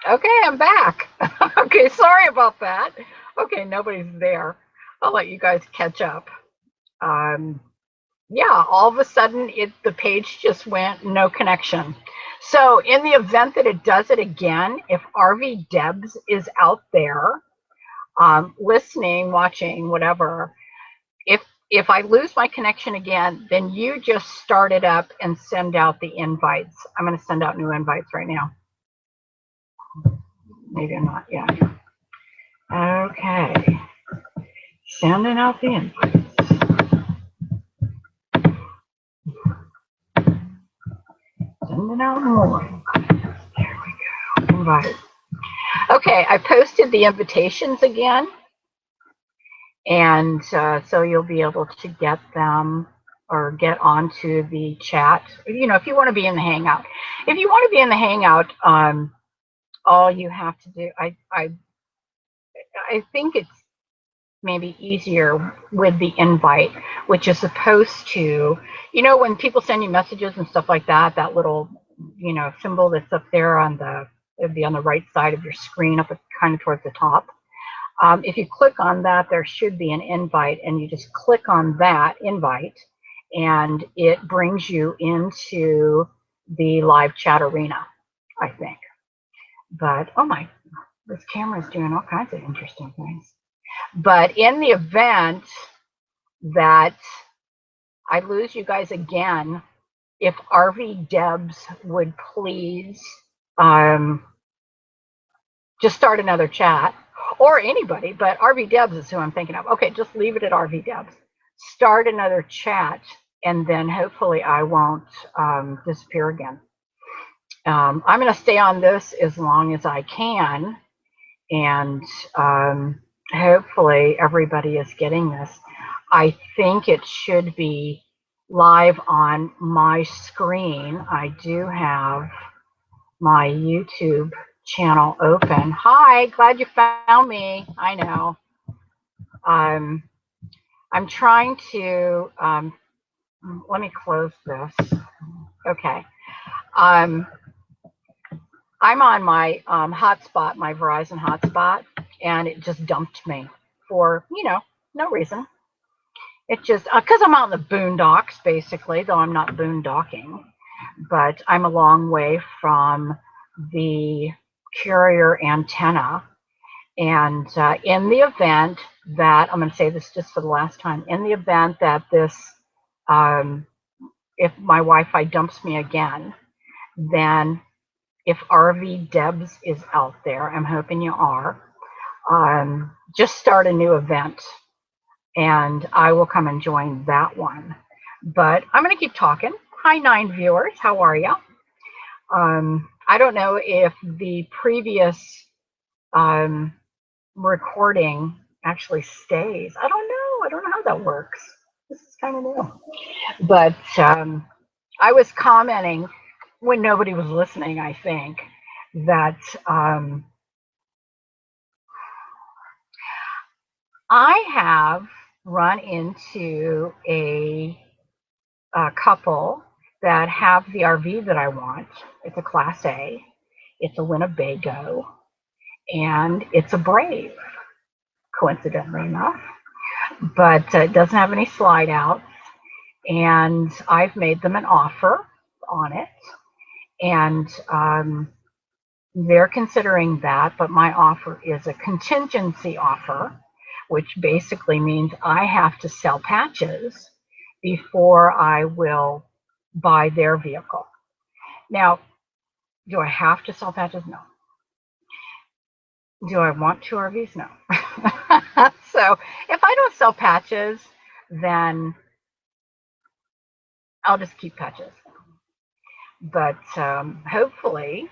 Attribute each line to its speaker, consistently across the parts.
Speaker 1: Okay, I'm back. Okay, sorry about that. Okay, nobody's there. I'll let you guys catch up. Um, yeah, all of a sudden the page just went no connection. So in the event that it does it again, if RV Debs is out there, listening, watching, whatever, if if I lose my connection again, then you just start it up and send out the invites. I'm going to send out new invites right now. Maybe I'm not. Yeah. Okay. Sending out the invites. Sending out more invites. There we go. Invite. Okay, I posted the invitations again, and so you'll be able to get them or get onto the chat. You know, if you want to be in the Hangout. If you want to be in the Hangout, all you have to do, I think it's maybe easier with the invite, which is supposed to, you know, when people send you messages and stuff like that, that little, you know, symbol that's up there on the, it'd be on the right side of your screen, up at, kind of towards the top. If you click on that, there should be an invite, and you just click on that invite, and it brings you into the live chat arena, I think. But, oh my, this camera is doing all kinds of interesting things. But in the event that I lose you guys again, if RV Debs would please just start another chat, or anybody, but RV Debs is who I'm thinking of. Okay, just leave it at RV Debs. Start another chat, and then hopefully I won't disappear again. I'm going to stay on this as long as I can, and hopefully everybody is getting this. I think it should be live on my screen. I do have my YouTube channel open. Hi, glad you found me. I know. I'm trying to, let me close this. Okay. I'm on my hotspot, my Verizon hotspot, and it just dumped me for, you know, no reason. It just, because I'm out in the boondocks, basically, though I'm not boondocking, but I'm a long way from the carrier antenna. And in the event that, I'm going to say this just for the last time, in the event that this, if my Wi-Fi dumps me again, then if RV Debs is out there, I'm hoping you are, just start a new event, and I will come and join that one. But I'm going to keep talking. Hi, 9 viewers. How are you? I don't know if the previous recording actually stays. I don't know. I don't know how that works. This is kind of new. But I was commenting when nobody was listening, I think, that I have run into a couple that have the RV that I want. It's a Class A. It's a Winnebago. And it's a Brave, coincidentally enough. But it doesn't have any slide outs. And I've made them an offer on it. And they're considering that, but my offer is a contingency offer, which basically means I have to sell patches before I will buy their vehicle. Now, do I have to sell patches? No. Do I want 2 RVs? No. So if I don't sell patches, then I'll just keep patches. But hopefully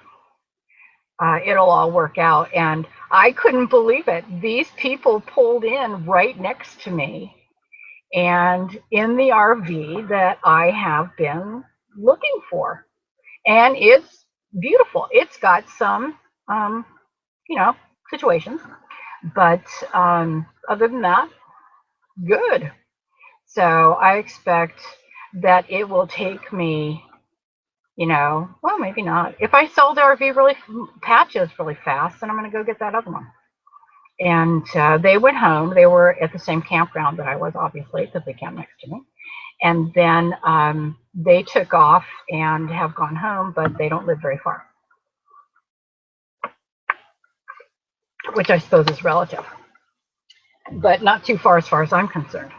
Speaker 1: it'll all work out. And I couldn't believe it. These people pulled in right next to me and in the RV that I have been looking for. And it's beautiful. It's got some, you know, situations. But other than that, good. So I expect that it will take me You know, well, maybe not. If I sell the RV patches really fast, then I'm going to go get that other one. And they went home. They were at the same campground that I was, obviously, because they camped next to me. And then they took off and have gone home, but they don't live very far, which I suppose is relative, but not too far as I'm concerned.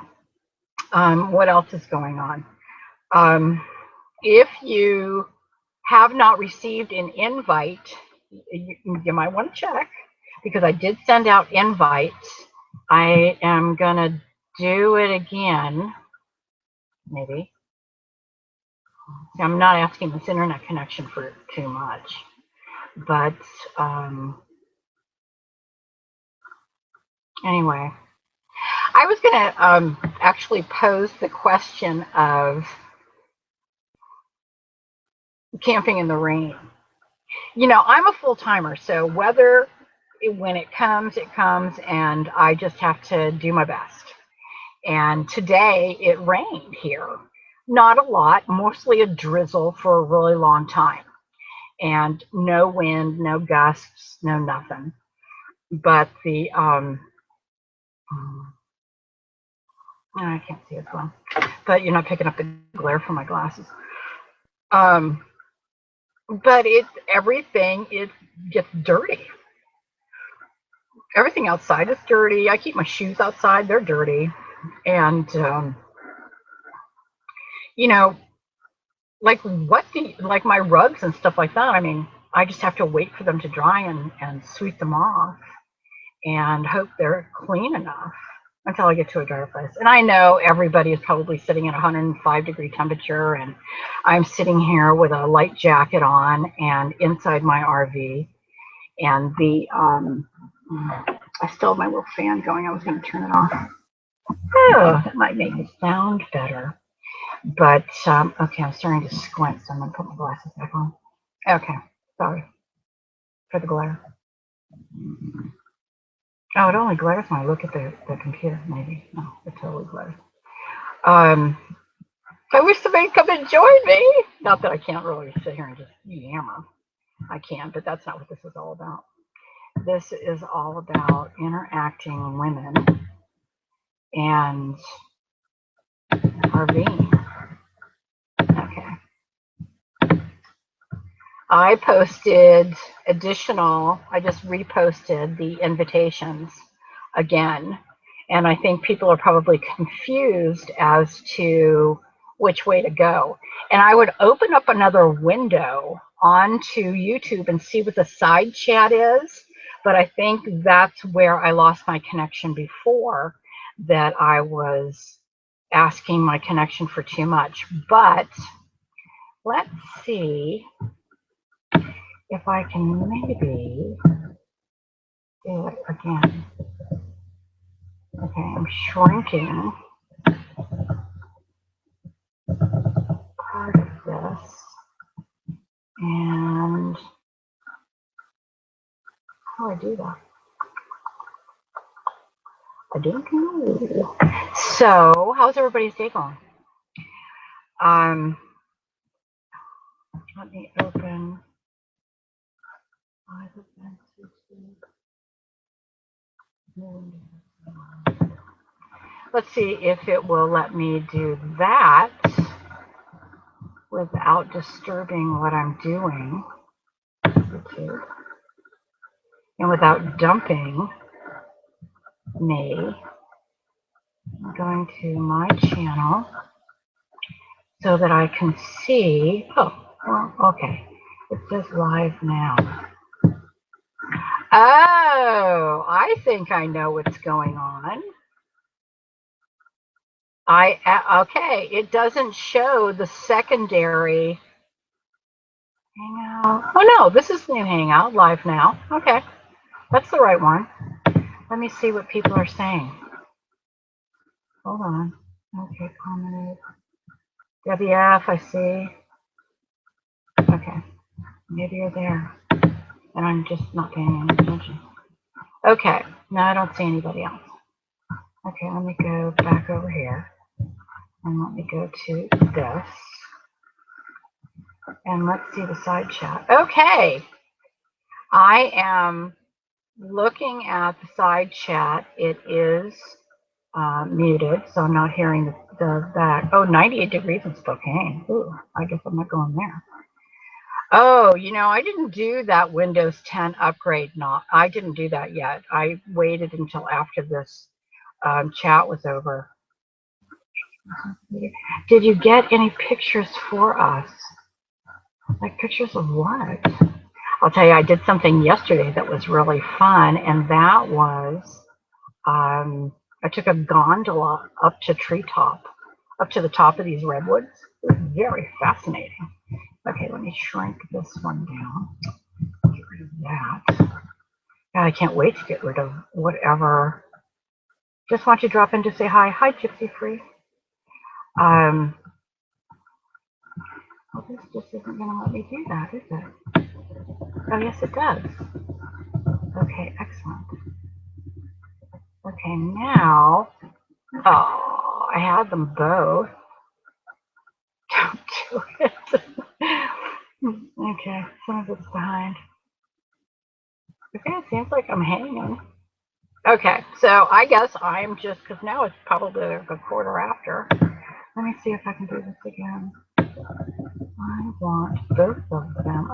Speaker 1: What else is going on? If you have not received an invite, you might want to check, because I did send out invites. I am going to do it again, maybe. I'm not asking this internet connection for too much, but anyway, I was going to actually pose the question of camping in the rain. You know, I'm a full-timer, so whether when it comes, and I just have to do my best. And today it rained here. Not a lot, mostly a drizzle for a really long time. And no wind, no gusts, no nothing. But the, I can't see it well, but you're not picking up the glare from my glasses. But everything gets dirty. Everything outside is dirty. I keep my shoes outside, they're dirty. And, you know, like like my rugs and stuff like that, I mean, I just have to wait for them to dry and sweep them off and hope they're clean enough until I get to a drier place. And I know everybody is probably sitting at 105-degree temperature, and I'm sitting here with a light jacket on and inside my RV, and I still have my little fan going. I was going to turn it off. Oh, that might make it sound better. But, okay, I'm starting to squint, so I'm going to put my glasses back on. Okay, sorry for the glare. Oh, it only glares when I look at the computer, maybe. No, it totally glares. I wish somebody could come and join me. Not that I can't really sit here and just yammer. I can, but that's not what this is all about. This is all about interacting women and RVing. Okay. I posted I just reposted the invitations again. And I think people are probably confused as to which way to go. And I would open up another window onto YouTube and see what the side chat is. But I think that's where I lost my connection before, that I was asking my connection for too much. But let's see if I can maybe do it again. Okay, I'm shrinking part of this, and how do I do that? I don't know. So, how's everybody's day going? Let me open. Let's see if it will let me do that without disturbing what I'm doing, and without dumping me. I'm going to my channel so that I can see. Oh, well, okay. It says live now. Oh, I think I know what's going on. Okay, it doesn't show the secondary Hangout. Oh no, this is new Hangout, live now. Okay, that's the right one. Let me see what people are saying. Hold on. Okay, comment. WF, I see. Okay, maybe you're there, and I'm just not paying any attention. Okay, no, I don't see anybody else. Okay, let me go back over here, and let me go to this. And let's see the side chat. Okay. I am looking at the side chat. It is muted, so I'm not hearing the back. Oh, 98 degrees in Spokane. Ooh, I guess I'm not going there. Oh, I didn't do that Windows 10 upgrade. I didn't do that yet. I waited until after this chat was over. Did you get any pictures for us? Like pictures of what? I'll tell you, I did something yesterday that was really fun, and that was I took a gondola up to the top of these redwoods. It was very fascinating. Okay, let me shrink this one down. Get rid of that. God, I can't wait to get rid of whatever. Just want you to drop in to say hi. Hi, Gypsy Free. Well, this just isn't going to let me do that, is it? Oh, yes, it does. Okay, excellent. Okay, now, oh, I had them both. Don't do it. Okay, some of it's behind. Okay, it seems like I'm hanging. Okay, so I guess I'm just, because now it's probably a quarter after. Let me see if I can do this again. I want both of them.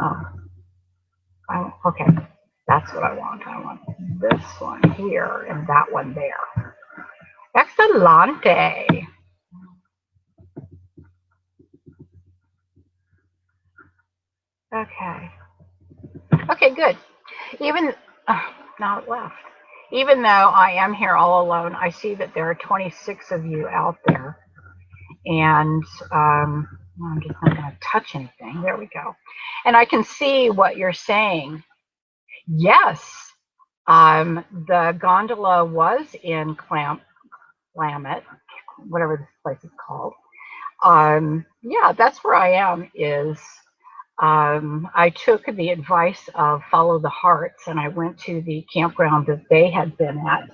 Speaker 1: Oh, okay, that's what I want. I want this one here and that one there. Excellente. Okay. Okay, good. Even, now it left. Even though I am here all alone, I see that there are 26 of you out there. And I'm just not going to touch anything. There we go. And I can see what you're saying. Yes, the gondola was in Klamath, whatever this place is called. Yeah, that's where I am. I took the advice of Follow the Hearts, and I went to the campground that they had been at.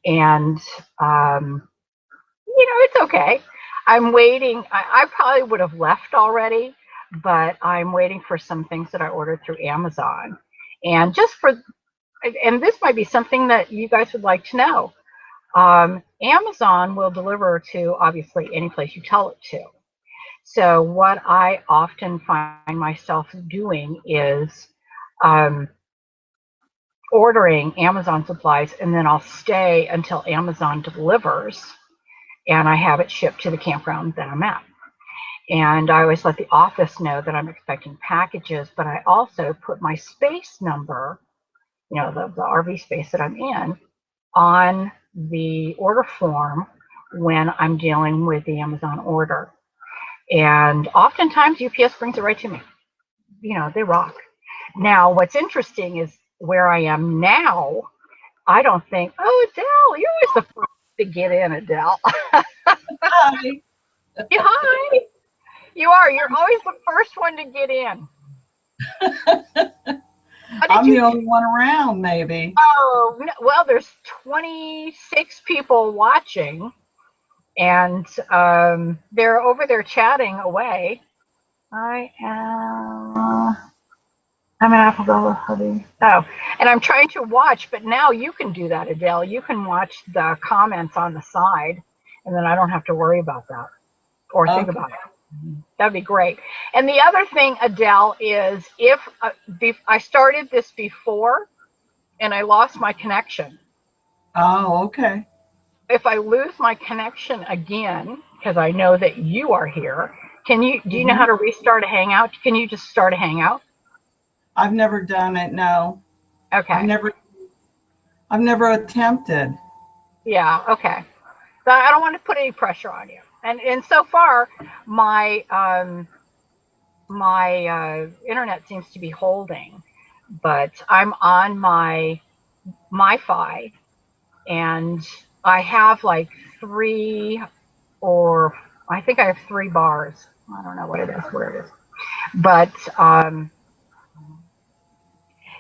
Speaker 1: And, it's okay. I'm waiting. I probably would have left already, but I'm waiting for some things that I ordered through Amazon. And and this might be something that you guys would like to know. Amazon will deliver to obviously any place you tell it to. So what I often find myself doing is ordering Amazon supplies, and then I'll stay until Amazon delivers, and I have it shipped to the campground that I'm at. And I always let the office know that I'm expecting packages, but I also put my space number, the RV space that I'm in, on the order form when I'm dealing with the Amazon order. And oftentimes UPS brings it right to me. They rock. Now, what's interesting is where I am now, I don't think, oh, Adele, you're always the first to get in, Adele.
Speaker 2: Hi.
Speaker 1: Hi. You are. You're always the first one to get in.
Speaker 2: I'm the only one around, maybe.
Speaker 1: Oh, no, well, there's 26 people watching, and they're over there chatting away. I'm an Alphabet hubby. Oh, and I'm trying to watch, but now you can do that, Adele. You can watch the comments on the side, and then I don't have to worry about that or think about it. That'd be great. And the other thing, Adele, is if I started this before and I lost my connection.
Speaker 2: Oh, okay.
Speaker 1: If I lose my connection again, because I know that you are here, do you know how to restart a Hangout? Can you just start a Hangout?
Speaker 2: I've never done it. No.
Speaker 1: Okay.
Speaker 2: I've never attempted.
Speaker 1: Yeah. Okay. So I don't want to put any pressure on you. And so far, my internet seems to be holding, but I'm on my MiFi, and I have like I think I have 3 bars. I don't know what it is, where it is. But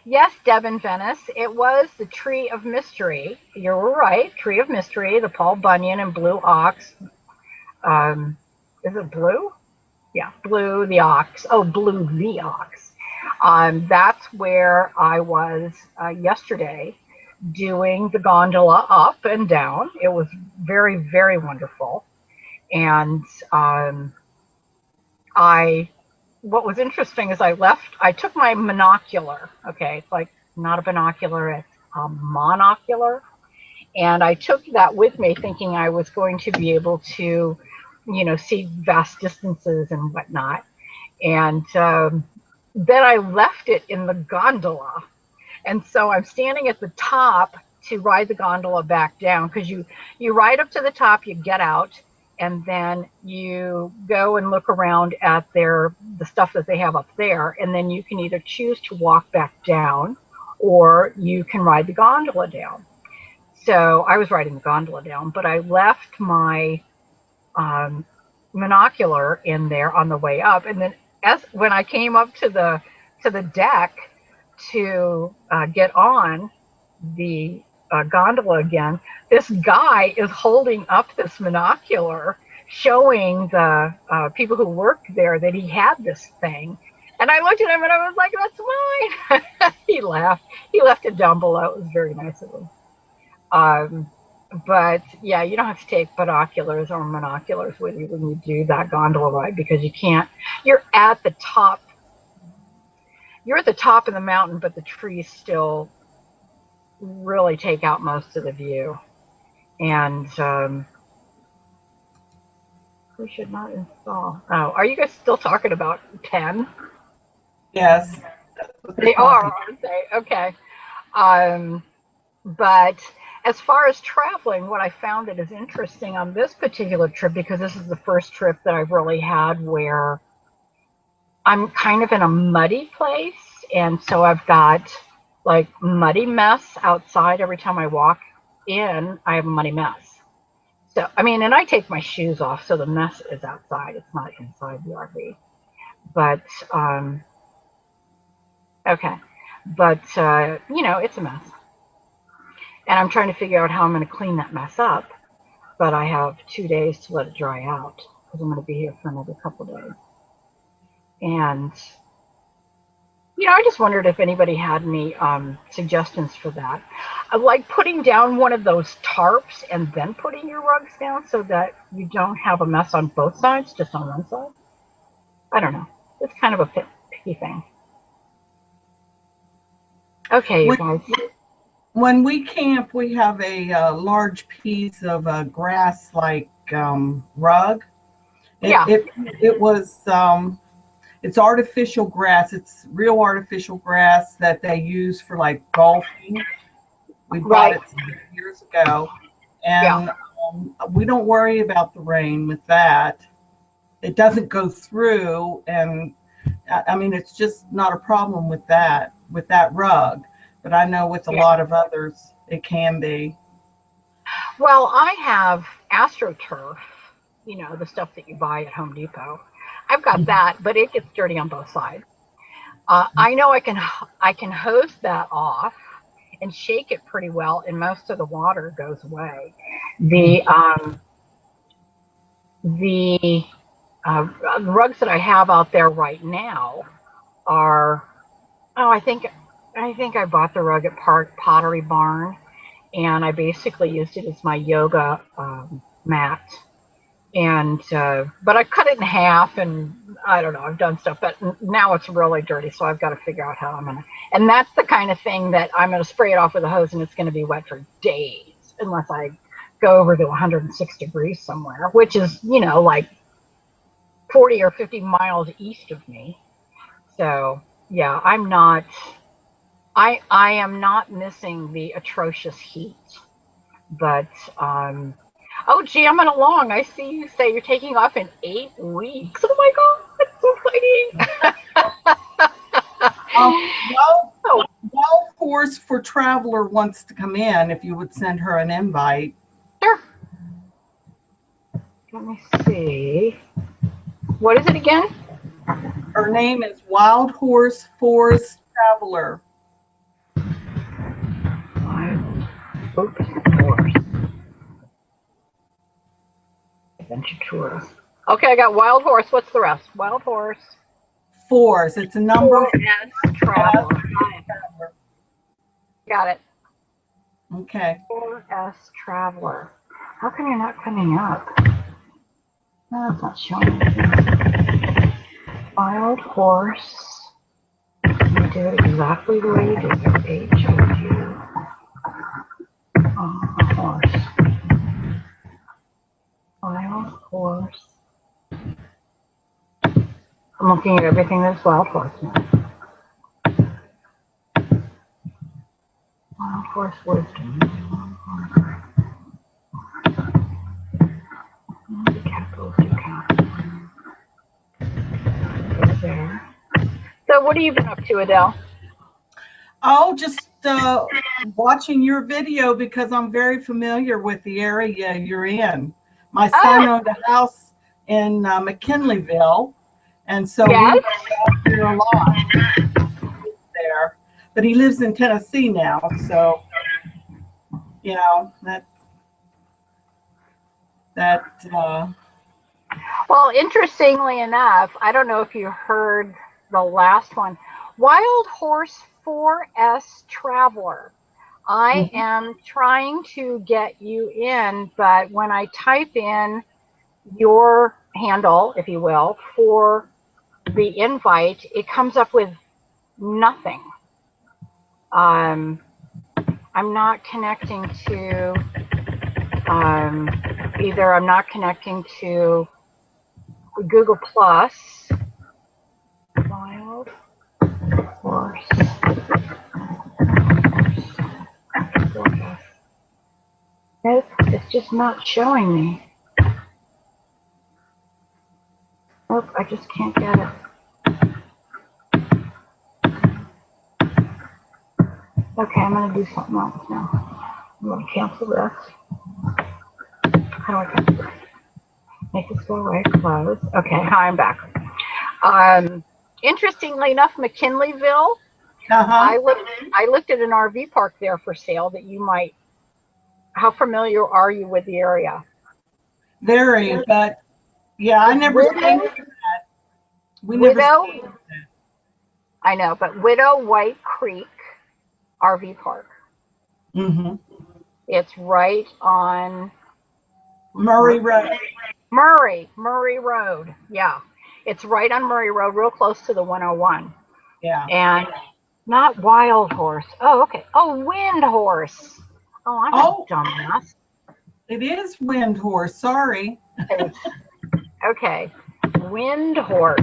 Speaker 1: yes, Devin Venice, it was the Tree of Mystery. You're right, Tree of Mystery, the Paul Bunyan and Blue Ox. Is it blue? Yeah, Blue the Ox. Oh, Blue the Ox. That's where I was yesterday doing the gondola up and down. It was very, very wonderful. And I, what was interesting is I took my monocular. Okay, it's like not a binocular, it's a monocular. And I took that with me thinking I was going to be able to, see vast distances and whatnot. And then I left it in the gondola. And so I'm standing at the top to ride the gondola back down because you ride up to the top, you get out, and then you go and look around at the stuff that they have up there, and then you can either choose to walk back down or you can ride the gondola down. So I was riding the gondola down, but I left my um, monocular in there on the way up, and then as when I came up to the deck to get on the gondola again, this guy is holding up this monocular, showing the people who worked there that he had this thing. And I looked at him and I was like, "That's mine." He laughed. He left it down below. It was very nice of him. Um, but yeah, you don't have to take binoculars or monoculars with you when you do that gondola ride because you can't. You're at the top. You're at the top of the mountain, but the trees still really take out most of the view. And we should not install. Oh, are you guys still talking about 10?
Speaker 2: Yes, that's what they're
Speaker 1: They
Speaker 2: talking.
Speaker 1: are, aren't they? Okay. Um, but as far as traveling, what I found that is interesting on this particular trip, because this is the first trip that I've really had where I'm kind of in a muddy place. And so I've got like muddy mess outside every time I walk in, I have a muddy mess. So, I mean, and I take my shoes off, so the mess is outside. It's not inside the RV. But, okay. But, it's a mess. And I'm trying to figure out how I'm going to clean that mess up. But I have 2 days to let it dry out because I'm going to be here for another couple days. And, I just wondered if anybody had any suggestions for that. I like putting down one of those tarps and then putting your rugs down so that you don't have a mess on both sides, just on one side. I don't know. It's kind of a picky thing. Okay, you
Speaker 2: When,
Speaker 1: guys.
Speaker 2: when we camp, we have a large piece of grass like rug. It,
Speaker 1: Yeah,
Speaker 2: it, it was, it's artificial grass. It's real artificial grass that they use for like golfing. We bought
Speaker 1: right.
Speaker 2: it some years ago,
Speaker 1: Yeah.
Speaker 2: and we don't worry about the rain with that. It doesn't go through, and I mean, it's just not a problem with that rug. But I know with a
Speaker 1: Yeah.
Speaker 2: lot of others, it can be.
Speaker 1: Well, I have AstroTurf, the stuff that you buy at Home Depot. I've got that, but it gets dirty on both sides. I know I can hose that off and shake it pretty well, and most of the water goes away. The the rugs that I have out there right now are oh I think I bought the rug at Pottery Barn, and I basically used it as my yoga mat. And but I cut it in half, and I don't know. I've done stuff, but now it's really dirty, so I've got to figure out how I'm gonna. And that's the kind of thing that I'm gonna spray it off with a hose, and it's gonna be wet for days, unless I go over to 106 degrees somewhere, which is like 40 or 50 miles east of me. So yeah, I am not missing the atrocious heat, but oh, jamming along. I see you say you're taking off in 8 weeks. Oh my God, that's so exciting.
Speaker 2: Well,
Speaker 1: Oh,
Speaker 2: Well Force for Traveler wants to come in if you would send her an invite.
Speaker 1: sure. Let me see. What is it again?
Speaker 2: Her name is Wild Horse Forest Traveler.
Speaker 1: Oops, tours. Adventure tours. Okay, I got wild horse. What's the rest? Wild horse.
Speaker 2: 4s. It's a number
Speaker 1: 4S traveler. Got it.
Speaker 2: Okay.
Speaker 1: 4S traveler. How come you're not coming up? No, it's not showing anything. Wild horse. You do it exactly the way you did it. H-O-U. A horse. Wild horse. I'm looking at everything that's wild horse now. Wild horse wisdom. The capitals do count. Go there. So what have you been up to, Adele?
Speaker 2: Oh, just watching your video because I'm very familiar with the area you're in. My son owned a house in McKinleyville, and so we
Speaker 1: Yes.
Speaker 2: went out there a lot there. But he lives in Tennessee now, so you know that.
Speaker 1: Well, interestingly enough, I don't know if you heard the last one. Wild Horse 4S Traveler. I am trying to get you in, but when I type in your handle, if you will, for the invite, it comes up with nothing. I'm not connecting to either. I'm not connecting to Google Plus. Wild horse. Nope, it's just not showing me. Nope, I just can't get it. Okay, I'm going to do something else now. I'm going to cancel this. How do I cancel this? Make this go away, close. Okay, hi, I'm back. Interestingly enough, McKinleyville, I looked at an RV park there for sale that you might. How familiar are you with the area?
Speaker 2: Very, but yeah, I never stayed with that. We never stayed with that.
Speaker 1: I know, but Widow White Creek RV Park. It's right on
Speaker 2: Murray Road.
Speaker 1: Murray Road. Yeah, it's right on Murray Road, real close to the 101.
Speaker 2: Yeah.
Speaker 1: And not Wild Horse. Oh, okay. Oh, Wind Horse. Oh, I'm a dumbass.
Speaker 2: It is Wind Horse. Sorry.
Speaker 1: Okay. Wind Horse.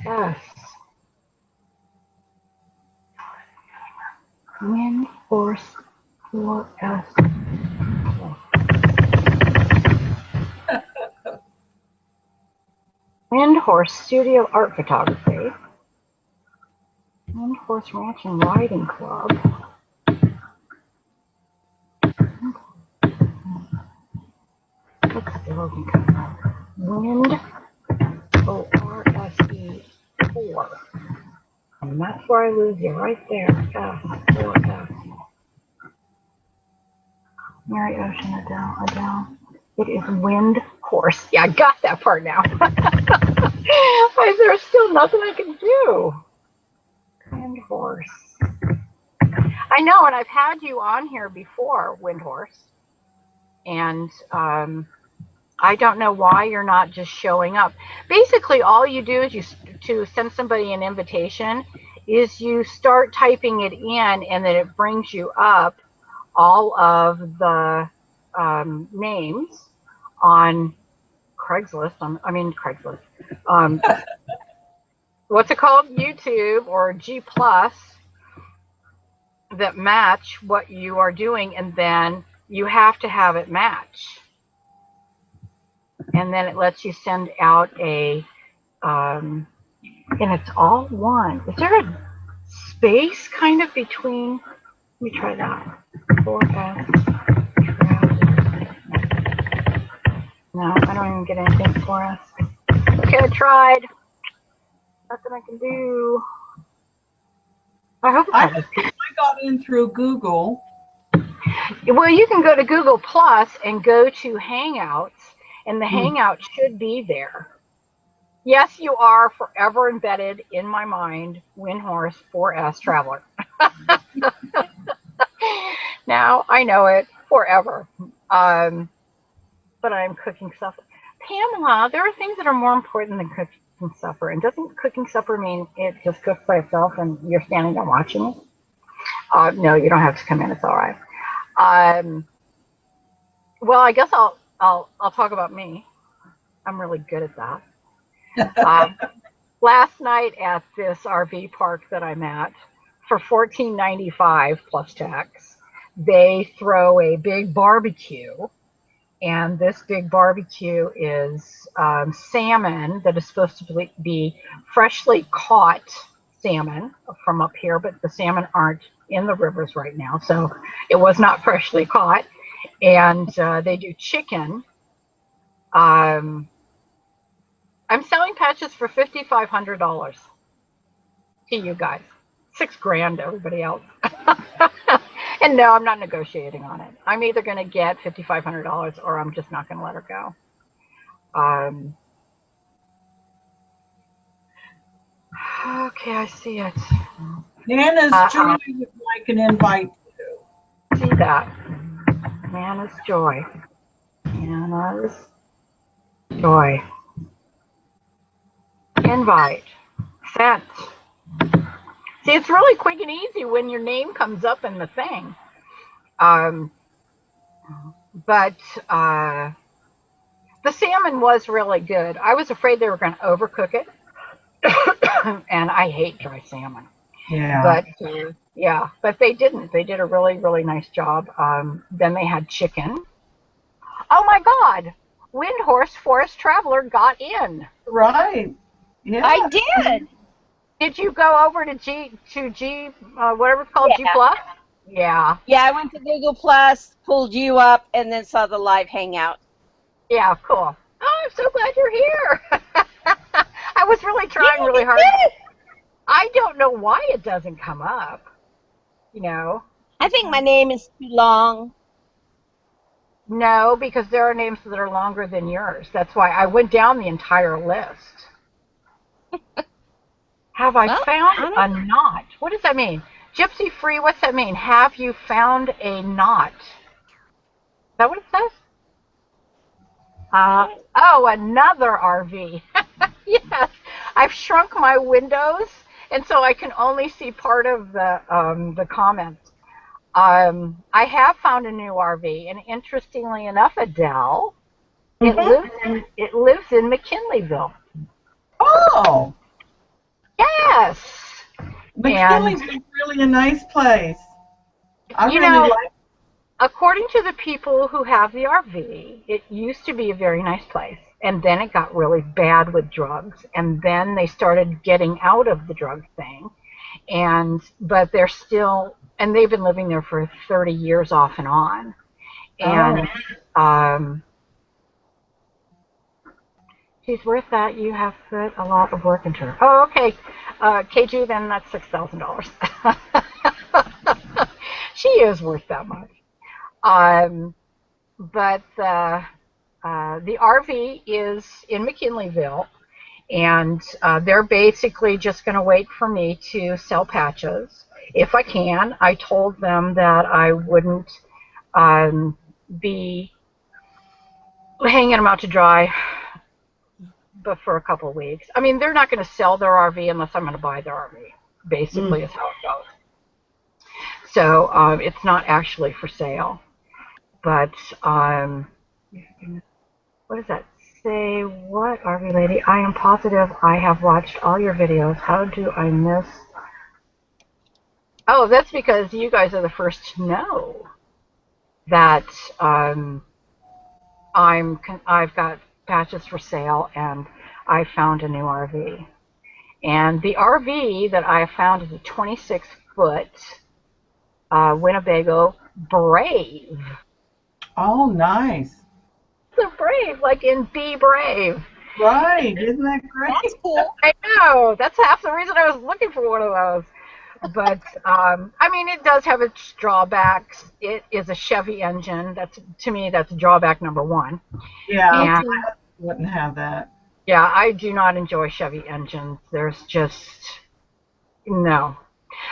Speaker 1: S. Wind Horse 4S. Wind Horse Studio Art Photography. Wind Horse Ranch and Riding Club. What's the logo coming up? Wind O-R-S-E 4. And that's where I lose you, right there. S4S. Mary Ocean, Adele. It is Wind Horse. Yeah, I got that part now. There's still nothing I can do. Wind Horse. I know, and I've had you on here before, Wind Horse. And I don't know why you're not just showing up. Basically, all you do is to send somebody an invitation is you start typing it in, and then it brings you up all of the names on Craigslist. Craigslist. What's it called? YouTube or G Plus that match what you are doing, and then you have to have it match. And then it lets you send out a, and it's all one. Is there a space kind of between? Let me try that. 4S. No, I don't even get anything 4S. Okay, I tried. Nothing I can do. I hope
Speaker 2: I got in through Google.
Speaker 1: Well, you can go to Google Plus and go to Hangouts, and the Hangout should be there. Yes, you are forever embedded in my mind, Windhorse 4S Traveler. Now I know it forever. But I'm cooking supper. Pamela, there are things that are more important than cooking supper. And doesn't cooking supper mean it just cooks by itself and you're standing there watching it? No, you don't have to come in. It's all right. Um, well, I guess I'll talk about me. I'm really good at that. Um, Last night at this RV park that I'm at, for $14.95 plus tax, they throw a big barbecue. And this big barbecue is salmon that is supposed to be freshly caught salmon from up here, but the salmon aren't in the rivers right now, so it was not freshly caught. And they do chicken. I'm selling patches for $5,500 to you guys. $6,000 to everybody else. And no, I'm not negotiating on it. I'm either going to get $5,500 or I'm just not going to let her go. Okay, I see it.
Speaker 2: Nana's Joy would like an invite too.
Speaker 1: See that. Nana's Joy. Nana's Joy. Invite. Sent. See, it's really quick and easy when your name comes up in the thing. But the salmon was really good. I was afraid they were going to overcook it. And I hate dry salmon.
Speaker 2: Yeah.
Speaker 1: But they didn't. They did a really, really nice job. Then they had chicken. Oh my God! Windhorse Forest Traveler got in.
Speaker 2: Right. Yeah.
Speaker 3: I did.
Speaker 1: Did you go over to whatever it's called, G Plus? Yeah.
Speaker 3: Yeah, I went to Google Plus, pulled you up, and then saw the live Hangout.
Speaker 1: Yeah, cool. Oh, I'm so glad you're here. I was really trying really hard. I don't know why it doesn't come up. You know?
Speaker 3: I think my name is too long.
Speaker 1: No, because there are names that are longer than yours. That's why I went down the entire list. Have I found a knot? What does that mean? Gypsy Free, what's that mean? Have you found a knot? Is that what it says? Oh, another RV. Yes, I've shrunk my windows, and so I can only see part of the comments. I have found a new RV, and interestingly enough, Adele, it lives in McKinleyville.
Speaker 2: Oh.
Speaker 1: Yes.
Speaker 2: McKinley's really a nice place. I really like it.
Speaker 1: According to the people who have the RV, it used to be a very nice place. And then it got really bad with drugs. And then they started getting out of the drug thing. But they're still, and they've been living there for 30 years off and on. And she's worth that. You have put a lot of work into her. Oh, okay. KG, then that's $6,000. She is worth that much. But the RV is in McKinleyville, and they're basically just going to wait for me to sell patches if I can. I told them that I wouldn't be hanging them out to dry but for a couple of weeks. I mean, they're not going to sell their RV unless I'm going to buy their RV, basically is how it goes. So it's not actually for sale. But what does that say? What, RV lady? I am positive I have watched all your videos. How do I miss? Oh, that's because you guys are the first to know that I've got patches for sale, and I found a new RV. And the RV that I found is a 26-foot Winnebago Brave.
Speaker 2: Oh, nice.
Speaker 1: The Brave, like in Be Brave.
Speaker 2: Right, isn't that great?
Speaker 3: That's cool.
Speaker 1: I know. That's half the reason I was looking for one of those. But I mean, it does have its drawbacks. It is a Chevy engine. That's, to me, that's drawback number one.
Speaker 2: Yeah,
Speaker 4: Me
Speaker 1: And
Speaker 4: too.
Speaker 2: wouldn't have that.
Speaker 1: yeah, I do not enjoy Chevy engines. There's just no.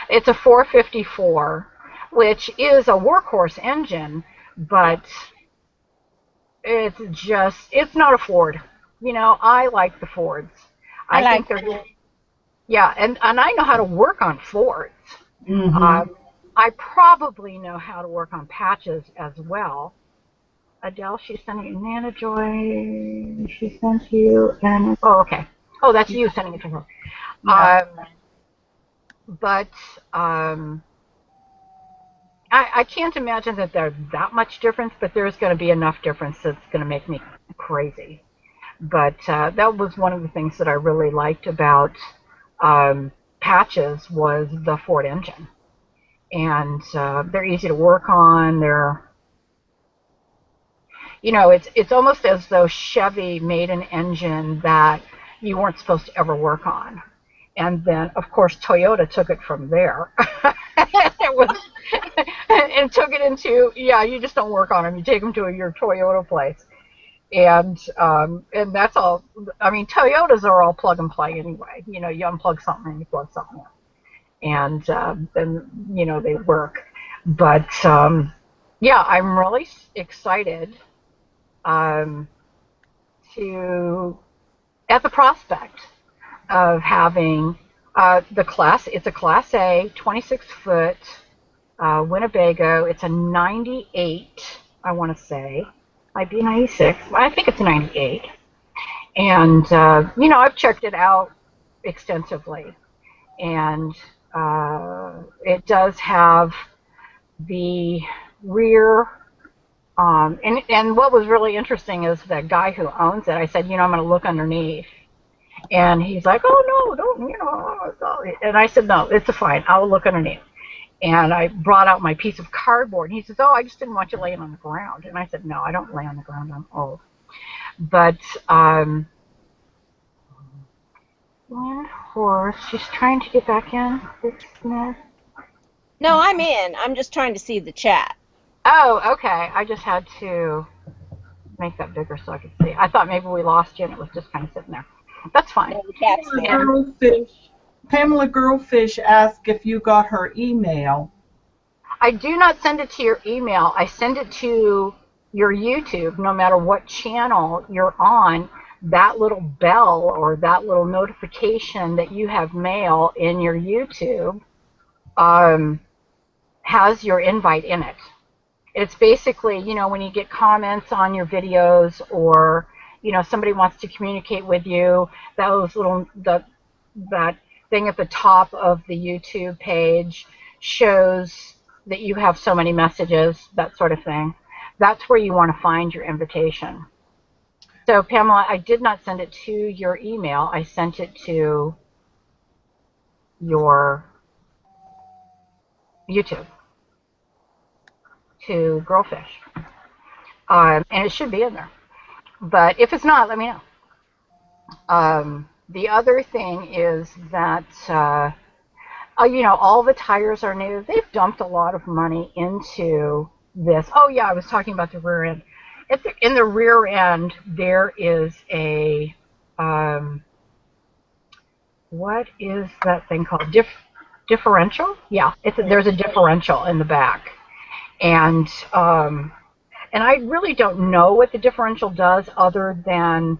Speaker 1: It's a 454, which is a workhorse engine, but it's not a Ford. You know, I like the Fords.
Speaker 3: I
Speaker 1: I think
Speaker 3: like
Speaker 1: they're, yeah, and I know how to work on Fords.
Speaker 2: Mm-hmm.
Speaker 1: Um, I probably know how to work on patches as well. Adele, she's sending you Nana Joy. She sent you, and oh, okay. Oh, that's you sending it to her.
Speaker 2: Yeah.
Speaker 1: But um, I can't imagine that there's that much difference, but there's going to be enough difference that's going to make me crazy. But that was one of the things that I really liked about patches was the Ford engine, and they're easy to work on. They're, you know, it's almost as though Chevy made an engine that you weren't supposed to ever work on. And then, of course, Toyota took it from there. It was, and took it into, yeah, you just don't work on them. You take them to your Toyota place, and that's all. I mean, Toyotas are all plug and play anyway. You know, you unplug something and you plug something in, and then you know they work. But yeah, I'm really excited um, to at the prospect of having it's a Class A, 26 foot Winnebago. It's a 98, I want to say. Might be 96. I think it's a 98. And, you know, I've checked it out extensively. And it does have the rear. And what was really interesting is the guy who owns it, I said, you know, I'm going to look underneath. And he's like, oh, no, don't, you know. And I said, no, it's fine. I'll look underneath. And I brought out my piece of cardboard. And he says, oh, I just didn't want you laying on the ground. And I said, no, I don't lay on the ground. I'm old. But land horse, she's trying to get back in.
Speaker 3: No, I'm in. I'm just trying to see the chat.
Speaker 1: Oh, okay. I just had to make that bigger so I could see. I thought maybe we lost you and it was just kind of sitting there. That's fine.
Speaker 3: No, the cat's there.
Speaker 2: Pamela Girlfish asked if you got her email.
Speaker 1: I do not send it to your email. I send it to your YouTube. No matter what channel you're on, that little bell or that little notification that you have mail in your YouTube has your invite in it. It's basically, you know, when you get comments on your videos or, you know, somebody wants to communicate with you, that thing at the top of the YouTube page shows that you have so many messages, that sort of thing. That's where you want to find your invitation. So, Pamela, I did not send it to your email. I sent it to your YouTube, to Girlfish. And it should be in there. But if it's not, let me know. The other thing is that, you know, all the tires are new. They've dumped a lot of money into this. Oh, yeah, I was talking about the rear end. In the rear end, there is a, what is that thing called? Differential? Yeah, there's a differential in the back. And I really don't know what the differential does other than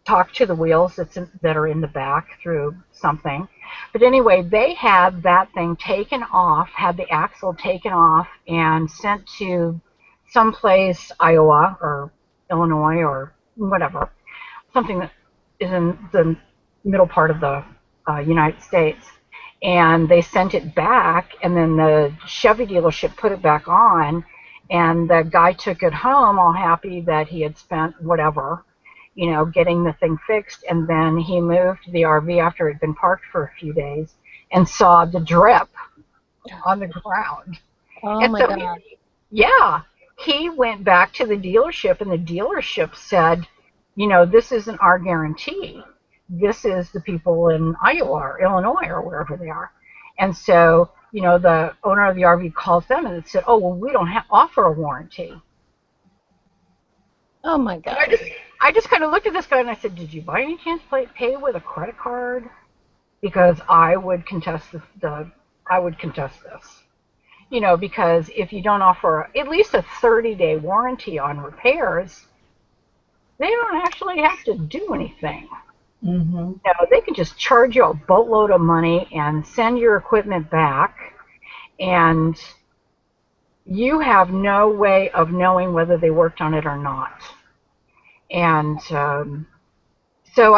Speaker 1: talk to the wheels that are in the back through something. But anyway, they had that thing taken off, had the axle taken off and sent to someplace, Iowa or Illinois or whatever, something that is in the middle part of the United States. And they sent it back, and then the Chevy dealership put it back on, and the guy took it home all happy that he had spent whatever, you know, getting the thing fixed. And then he moved the RV after it had been parked for a few days and saw the drip on the ground.
Speaker 4: Oh
Speaker 1: And
Speaker 4: my
Speaker 1: so
Speaker 4: God.
Speaker 1: he went back to the dealership, and the dealership said, you know, this isn't our guarantee. This is the people in Iowa or Illinois or wherever they are. And so, the owner of the RV calls them and said, "Oh, well, we don't offer a warranty."
Speaker 3: Oh my
Speaker 1: And
Speaker 3: God.
Speaker 1: I just kind of looked at this guy and I said, "Did you by any chance pay with a credit card? Because I would contest I would contest this. Because if you don't offer at least a 30-day warranty on repairs, they don't actually have to do anything.
Speaker 2: Mm-hmm.
Speaker 1: They can just charge you a boatload of money and send your equipment back, and you have no way of knowing whether they worked on it or not." And so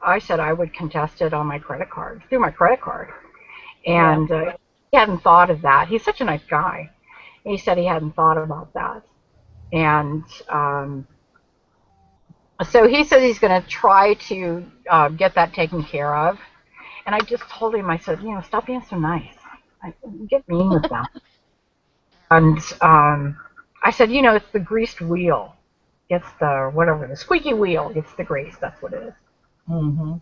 Speaker 1: I said I would contest it on my credit card, through my credit card. And he hadn't thought of that. He's such a nice guy. He said he hadn't thought about that. And so he said he's going to try to get that taken care of. And I just told him, I said, stop being so nice. Get mean with them. And I said, it's the greased wheel. It's the squeaky wheel gets the grease. That's what it is.
Speaker 2: Mm-hmm.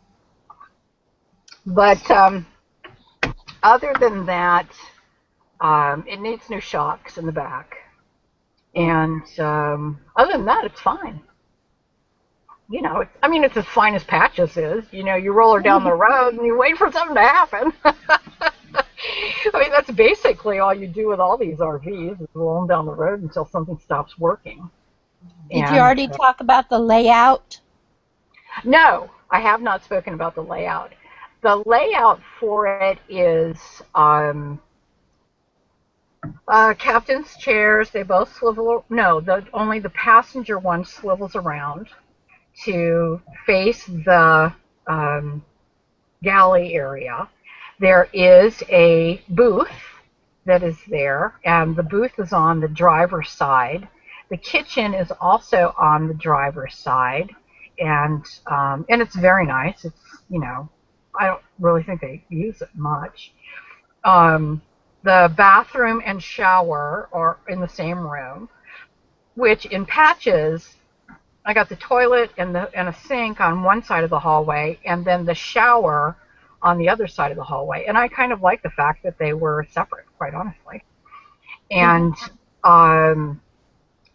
Speaker 1: But other than that, it needs new shocks in the back. And other than that, it's fine. It's as fine as Patches is. You roll her down the road and you wait for something to happen. That's basically all you do with all these RVs is roll them down the road until something stops working.
Speaker 3: Did you already talk about the layout?
Speaker 1: No, I have not spoken about the layout. The layout for it is captain's chairs. They both swivel. No, only the passenger one swivels around to face the galley area. There is a booth that is there, and the booth is on the driver's side. The kitchen is also on the driver's side, and it's very nice. It's I don't really think they use it much. The bathroom and shower are in the same room, which in Patches, I got the toilet and a sink on one side of the hallway, and then the shower on the other side of the hallway. And I kind of like the fact that they were separate, quite honestly. And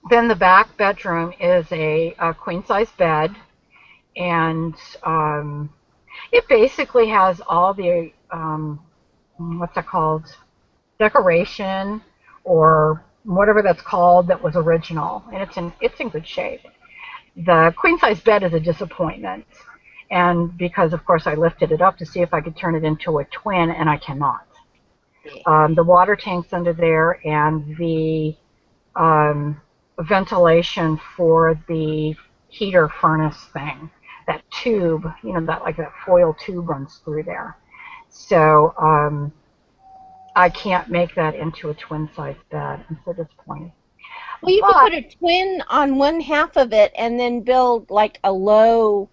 Speaker 1: then the back bedroom is a queen-size bed, and it basically has all the what's that called? Decoration or whatever that's called that was original, and it's in good shape. The queen-size bed is a disappointment, and because of course I lifted it up to see if I could turn it into a twin, and I cannot. The water tank's under there, and the ventilation for the heater furnace thing, that tube, that foil tube runs through there. So I can't make that into a twin-size bed. I'm so disappointed.
Speaker 3: Well, you could put a twin on one half of it and then build like a low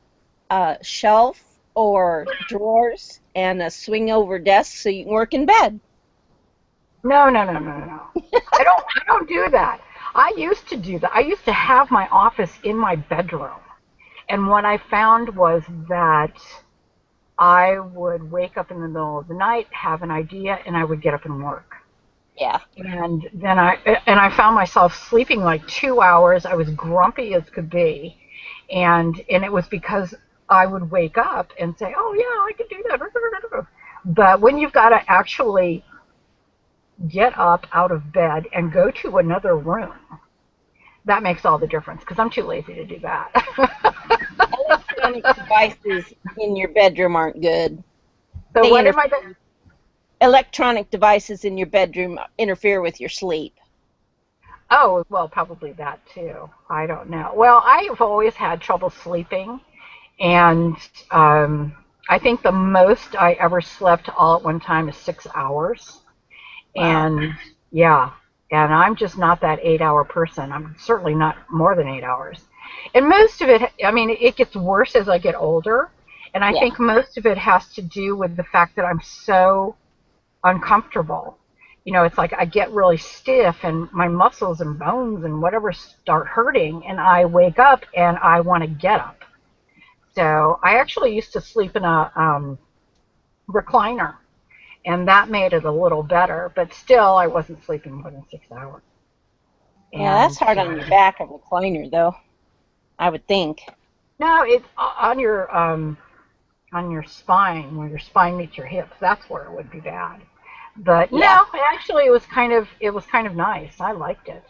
Speaker 3: shelf or drawers and a swing-over desk so you can work in bed.
Speaker 1: No. I don't do that. I used to do that. I used to have my office in my bedroom. And what I found was that I would wake up in the middle of the night, have an idea, and I would get up and work.
Speaker 3: Yeah.
Speaker 1: And then I found myself sleeping like 2 hours. I was grumpy as could be. And it was because I would wake up and say, "Oh yeah, I can do that." But when you've got to actually get up out of bed and go to another room, that makes all the difference, because I'm too lazy to do that.
Speaker 3: Electronic devices in your bedroom aren't good.
Speaker 1: So what am I doing?
Speaker 3: Electronic devices in your bedroom interfere with your sleep.
Speaker 1: Oh, well, probably that too. I don't know. Well, I've always had trouble sleeping, and I think the most I ever slept all at one time is 6 hours. Wow. And yeah, and I'm just not that 8-hour person. I'm certainly not more than 8 hours. And most of it, it gets worse as I get older, and I think most of it has to do with the fact that I'm so uncomfortable. It's like I get really stiff and my muscles and bones and whatever start hurting, and I wake up and I want to get up. So I actually used to sleep in a recliner, and that made it a little better. But still, I wasn't sleeping more than 6 hours.
Speaker 3: Yeah, that's hard on your back, a recliner, though, I would think.
Speaker 1: No, it's on your spine, where your spine meets your hips. That's where it would be bad. But
Speaker 3: Yeah.
Speaker 1: no, actually, it was kind of nice. I liked it.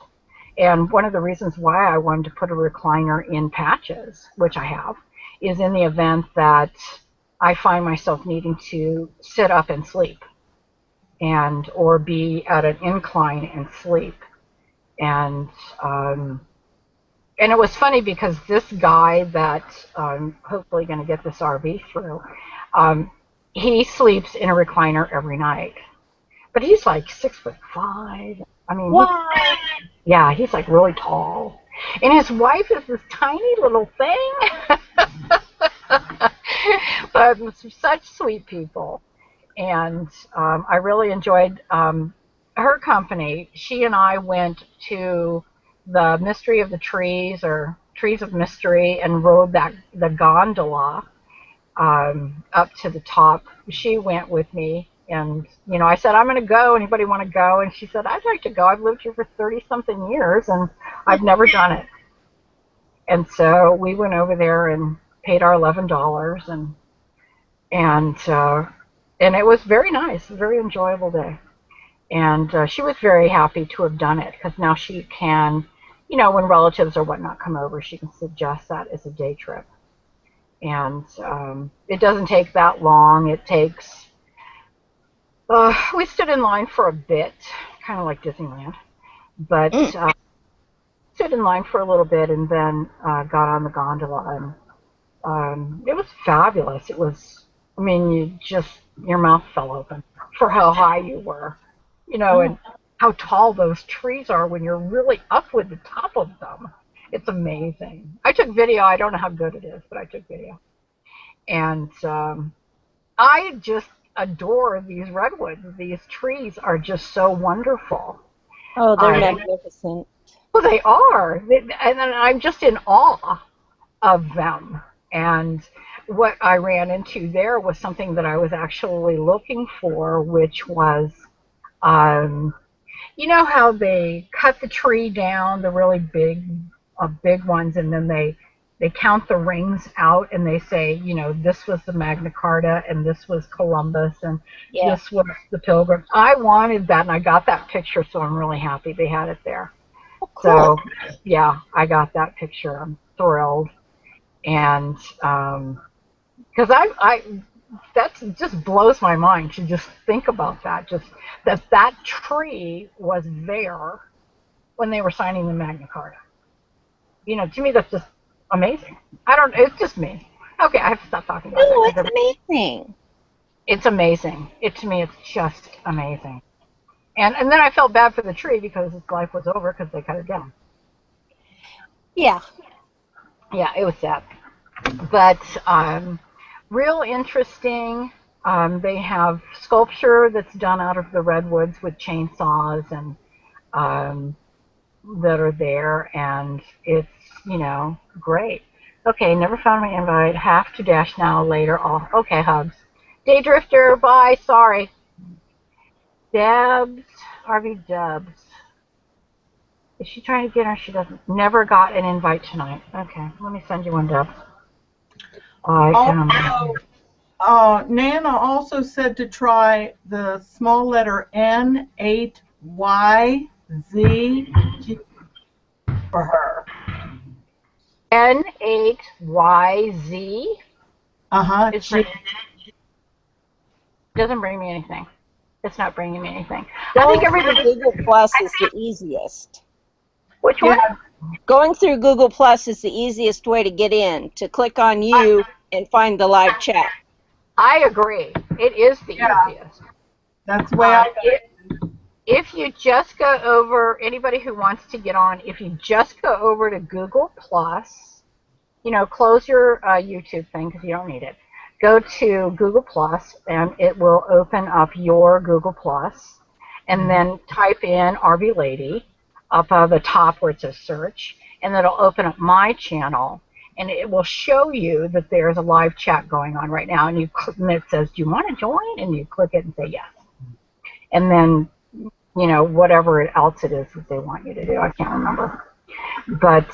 Speaker 1: And one of the reasons why I wanted to put a recliner in Patches, which I have, is in the event that I find myself needing to sit up and sleep, and or be at an incline and sleep. And and it was funny because this guy that I'm hopefully going to get this RV through, um, he sleeps in a recliner every night. But he's like 6'5". I mean,
Speaker 3: Wow.
Speaker 1: yeah, he's like really tall. And his wife is this tiny little thing. But such sweet people. And I really enjoyed her company. She and I went to the Mystery of the Trees, or Trees of Mystery, and rode the gondola up to the top. She went with me, and I said, I'm going to go. Anybody want to go? And she said, I'd like to go. I've lived here for 30-something years, and I've never done it. And so we went over there and paid our $11, and it was very nice, a very enjoyable day. And she was very happy to have done it, because now she can, when relatives or whatnot come over, she can suggest that as a day trip. And it doesn't take that long. It takes, we stood in line for a bit, kind of like Disneyland, but stood in line for a little bit, and then got on the gondola, and it was fabulous. It was, I mean, your mouth fell open for how high you were, and how tall those trees are when you're really up with the top of them. It's amazing. I took video. I don't know how good it is, but I took video. And I just adore these redwoods. These trees are just so wonderful.
Speaker 3: Oh, they're magnificent.
Speaker 1: Well, they are. And I'm just in awe of them. And what I ran into there was something that I was actually looking for, which was, you know how they cut the tree down, the really big ones, and then they count the rings out, and they say, this was the Magna Carta, and this was Columbus, and this was the Pilgrims. I wanted that, and I got that picture, so I'm really happy they had it there.
Speaker 3: Oh, cool.
Speaker 1: So, yeah, I got that picture. I'm thrilled. And because that just blows my mind to just think about that, just that tree was there when they were signing the Magna Carta. To me, that's just amazing. It's just me. Okay, I have to stop talking about
Speaker 3: Oh,
Speaker 1: that.
Speaker 3: it's amazing.
Speaker 1: It's amazing. To me, it's just amazing. And then I felt bad for the tree because its life was over because they cut it down.
Speaker 3: Yeah.
Speaker 1: Yeah, it was sad. But real interesting. They have sculpture that's done out of the redwoods with chainsaws, and that are there, and it's, great. Okay, never found my invite. Have to dash now, later. Oh, okay, hugs. Day Drifter, bye, sorry. Debs, Harvey Debs. Is she trying to get her? She doesn't. Never got an invite tonight. Okay, let me send you one, Debs.
Speaker 2: Nana also said to try the small letter N8YZ for her.
Speaker 1: N8YZ?
Speaker 2: Uh-huh.
Speaker 1: Doesn't bring me anything. It's not bringing me anything.
Speaker 3: Going
Speaker 1: I think everybody.
Speaker 3: Google Plus is the easiest.
Speaker 1: Which one?
Speaker 3: Going through Google Plus is the easiest way to get in, to click on you and find the live chat.
Speaker 1: I agree. It is the easiest.
Speaker 2: That's the way I
Speaker 1: If you just go over, anybody who wants to get on, if you just go over to Google Plus, close your YouTube thing because you don't need it. Go to Google Plus, and it will open up your Google Plus, and then type in RV Lady up at the top where it says search, and it'll open up my channel, and it will show you that there's a live chat going on right now, and it says, do you want to join? And you click it and say yes. and then, whatever else it is that they want you to do. I can't remember. But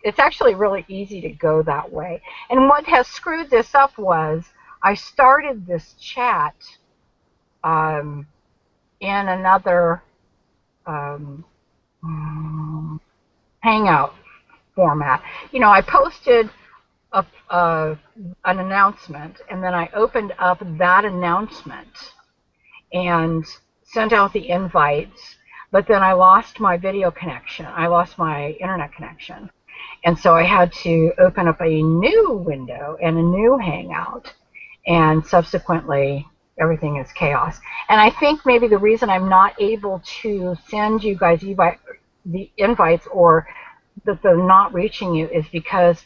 Speaker 1: it's actually really easy to go that way. And what has screwed this up was I started this chat in another Hangout format. I posted an announcement, and then I opened up that announcement and sent out the invites, but then I lost my video connection. I lost my internet connection. And so I had to open up a new window and a new Hangout, and subsequently everything is chaos. And I think maybe the reason I'm not able to send you guys the invites, or that they're not reaching you, is because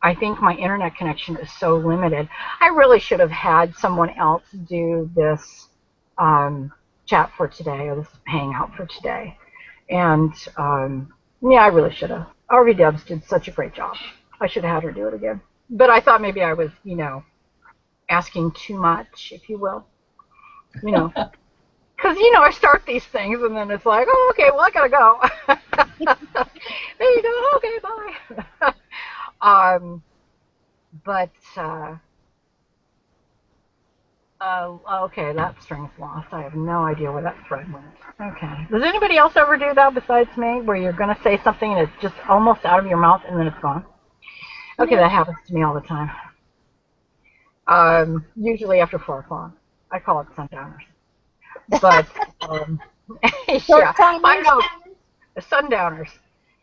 Speaker 1: I think my internet connection is so limited. I really should have had someone else do this chat for today, or this Hangout for today. And yeah, I really should have. RV Debs did such a great job. I should have had her do it again. But I thought maybe I was, asking too much, if you will. Because, I start these things and then it's like, oh, okay, well, I gotta go. There you go. Okay, bye. But okay, that string's lost. I have no idea where that thread went. Okay. Does anybody else ever do that besides me, where you're going to say something and it's just almost out of your mouth and then it's gone? Okay, that happens to me all the time. Usually after 4 o'clock. I call it sundowners. But, yeah, I know, sundowners.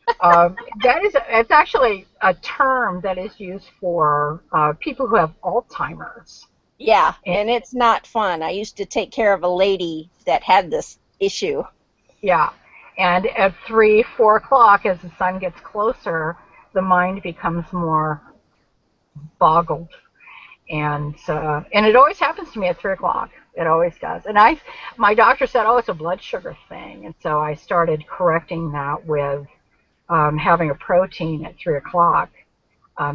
Speaker 1: It's actually a term that is used for people who have Alzheimer's.
Speaker 3: Yeah, and it's not fun. I used to take care of a lady that had this issue.
Speaker 1: Yeah, and at 3, 4 o'clock, as the sun gets closer, the mind becomes more boggled. And it always happens to me at 3 o'clock. It always does. And my doctor said, oh, it's a blood sugar thing. And so I started correcting that with having a protein at 3 o'clock,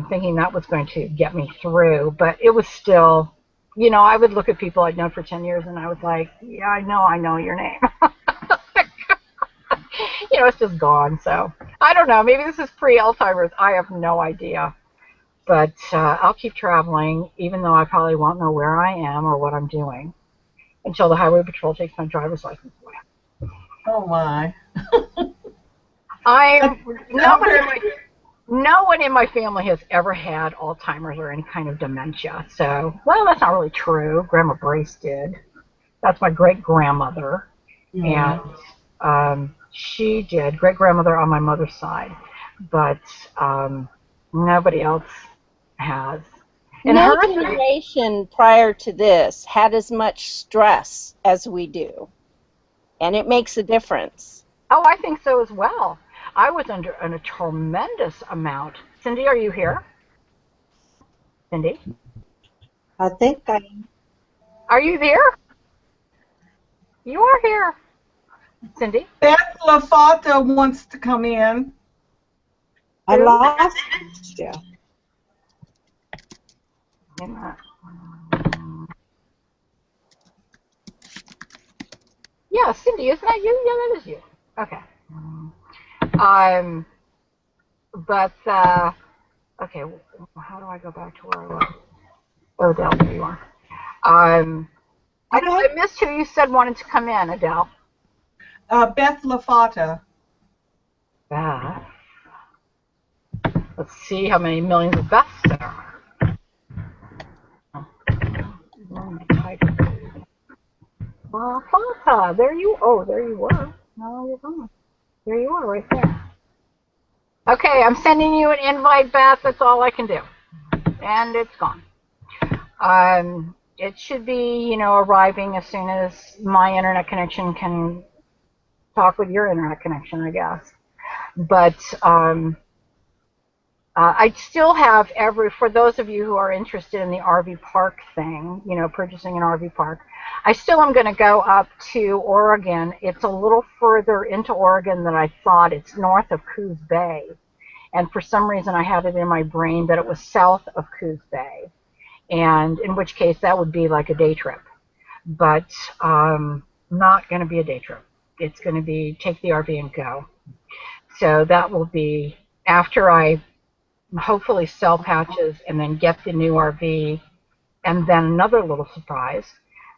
Speaker 1: thinking that was going to get me through. But it was still, I would look at people I'd known for 10 years and I was like, yeah, I know your name. It's just gone. So I don't know. Maybe this is pre-Alzheimer's. I have no idea. But I'll keep traveling, even though I probably won't know where I am or what I'm doing until the Highway Patrol takes my driver's license away.
Speaker 2: Oh, my.
Speaker 1: No one in my family has ever had Alzheimer's or any kind of dementia. So, well, that's not really true. Grandma Brace did. That's my great-grandmother. And she did, great-grandmother on my mother's side. But nobody else has. And
Speaker 3: no generation prior to this had as much stress as we do. And it makes a difference.
Speaker 1: Oh, I think so as well. I was under a tremendous amount. Cindy, are you here? Cindy?
Speaker 4: I think I am.
Speaker 1: Are you there? You are here. Cindy?
Speaker 2: Beth LaFata wants to come in.
Speaker 4: I lost you.
Speaker 1: Yeah, Cindy, isn't that you? Yeah, that is you. Okay. But okay, how do I go back to where I was? Oh, Adele, there you are. I missed who you said wanted to come in, Adele.
Speaker 2: Beth LaFata.
Speaker 1: Beth. Let's see how many millions of Beths there are. Fanta, there you were. No, you're gone. There you are, right there. Okay, I'm sending you an invite, Beth. That's all I can do. And it's gone. It should be, arriving as soon as my internet connection can talk with your internet connection, I guess. But I still have for those of you who are interested in the RV park thing, purchasing an RV park, I still am going to go up to Oregon. It's a little further into Oregon than I thought. It's north of Coos Bay. And for some reason I had it in my brain that it was south of Coos Bay. And in which case that would be like a day trip. But not going to be a day trip. It's going to be take the RV and go. So that will be after I hopefully sell Patches and then get the new RV, and then another little surprise.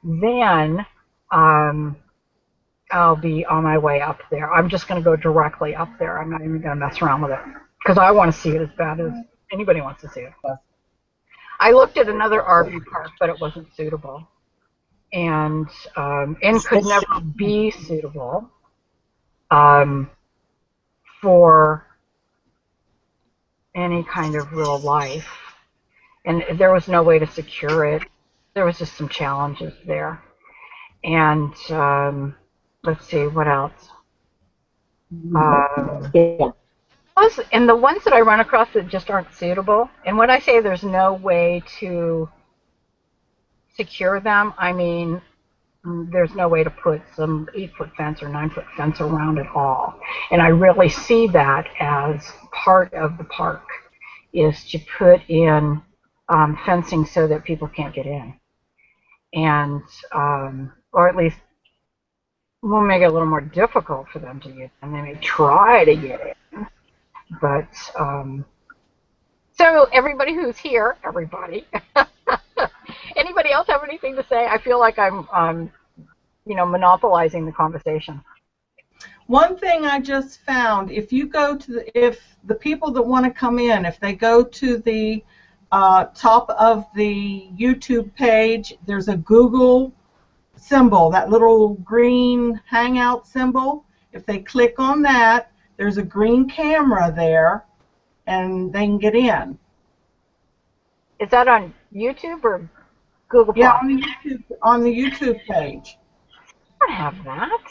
Speaker 1: Then I'll be on my way up there. I'm just going to go directly up there. I'm not even going to mess around with it because I want to see it as bad as anybody wants to see it. I looked at another RV park, but it wasn't suitable, and could never be suitable for any kind of real life. And there was no way to secure it. There was just some challenges there. And let's see, what else?
Speaker 4: Yeah.
Speaker 1: And the ones that I run across that just aren't suitable, and when I say there's no way to secure them, I mean there's no way to put some 8-foot fence or 9-foot fence around it all. And I really see that as part of the park, is to put in fencing so that people can't get in. And, or at least we'll make it a little more difficult for them to get in. They may try to get in. But, so everybody who's here, everybody, anybody else have anything to say? I feel like I'm, monopolizing the conversation.
Speaker 2: One thing I just found, if you go to if the people that want to come in, if they go to the top of the YouTube page, there's a Google symbol, that little green Hangout symbol. If they click on that, there's a green camera there, and they can get in.
Speaker 1: Is that on YouTube or Google+?
Speaker 2: Yeah, on the YouTube page.
Speaker 1: I don't have that.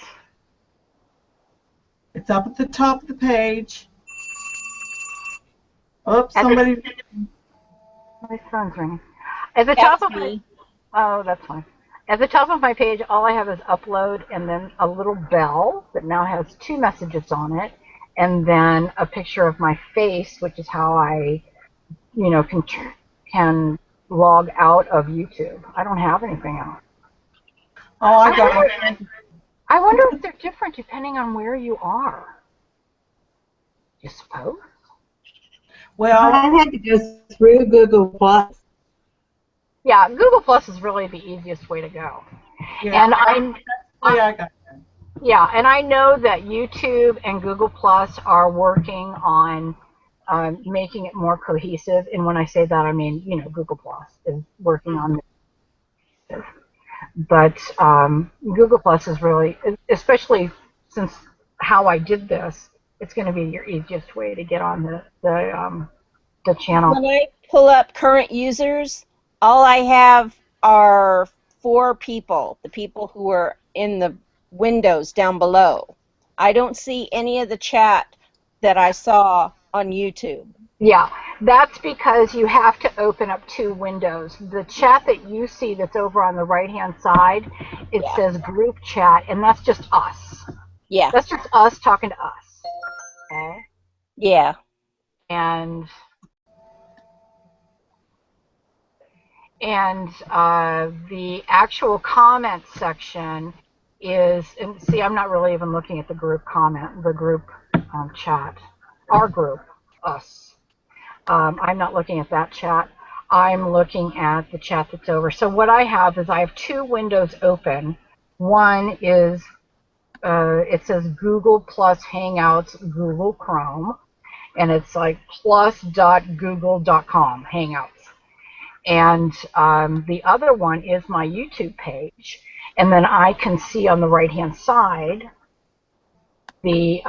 Speaker 2: It's up at the top of the page. Oops, somebody.
Speaker 1: My phone's ringing. At the top of my, oh, that's fine. At the top of my page, all I have is upload and then a little bell that now has 2 messages on it, and then a picture of my face, which is how I, can log out of YouTube. I don't have anything else.
Speaker 2: Oh, I got it.
Speaker 1: I wonder if they're different depending on where you are. You suppose?
Speaker 4: Well, I had to go through Google Plus.
Speaker 1: Yeah, Google Plus is really the easiest way to go.
Speaker 2: Yeah,
Speaker 1: And
Speaker 2: I got it.
Speaker 1: Yeah, and I know that YouTube and Google Plus are working on making it more cohesive. And when I say that, I mean, Google Plus is working on this. But Google Plus is really, especially since how I did this, it's going to be your easiest way to get on the channel.
Speaker 3: When I pull up current users, all I have are 4 people, the people who are in the windows down below. I don't see any of the chat that I saw on YouTube.
Speaker 1: Yeah, that's because you have to open up 2 windows. The chat that you see that's over on the right-hand side, it says group chat, and that's just us.
Speaker 3: Yeah.
Speaker 1: That's just us talking to us. Okay?
Speaker 3: Yeah.
Speaker 1: And the actual comment section is, and see, I'm not really even looking at the group comment, the group chat, our group, us. I'm not looking at that chat. I'm looking at the chat that's over. So what I have is I have 2 windows open. One is, it says Google Plus Hangouts Google Chrome, and it's like plus.google.com Hangouts. And the other one is my YouTube page, and then I can see on the right-hand side the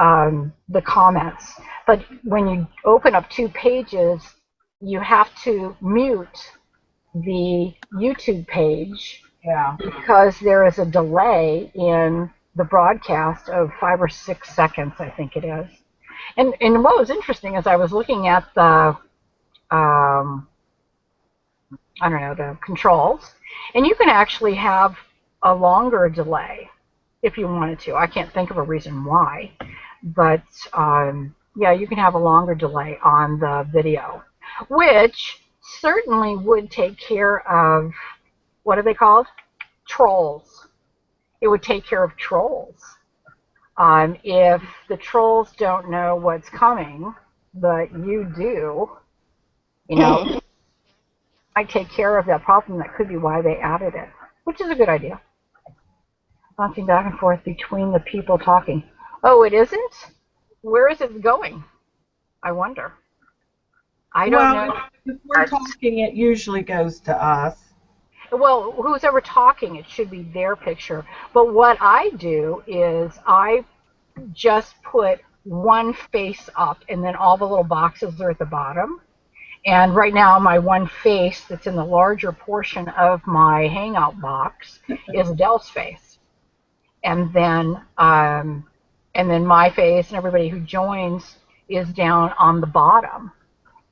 Speaker 1: comments. But when you open up 2 pages, you have to mute the YouTube page because there is a delay in the broadcast of 5 or 6 seconds, I think it is. And what was interesting is I was looking at the the controls, and you can actually have a longer delay if you wanted to. I can't think of a reason why, but yeah, you can have a longer delay on the video, which certainly would take care of, what are they called? Trolls. It would take care of trolls. If the trolls don't know what's coming, but you do, you know, might take care of that problem. That could be why they added it, which is a good idea. Bouncing back and forth between the people talking. Oh, it isn't? Where is it going? I wonder. I don't know.
Speaker 2: If we're talking, it usually goes to us.
Speaker 1: Well, who's ever talking, it should be their picture. But what I do is I just put one face up, and then all the little boxes are at the bottom. And right now, my one face that's in the larger portion of my Hangout box is Adele's face, and then my face and everybody who joins is down on the bottom.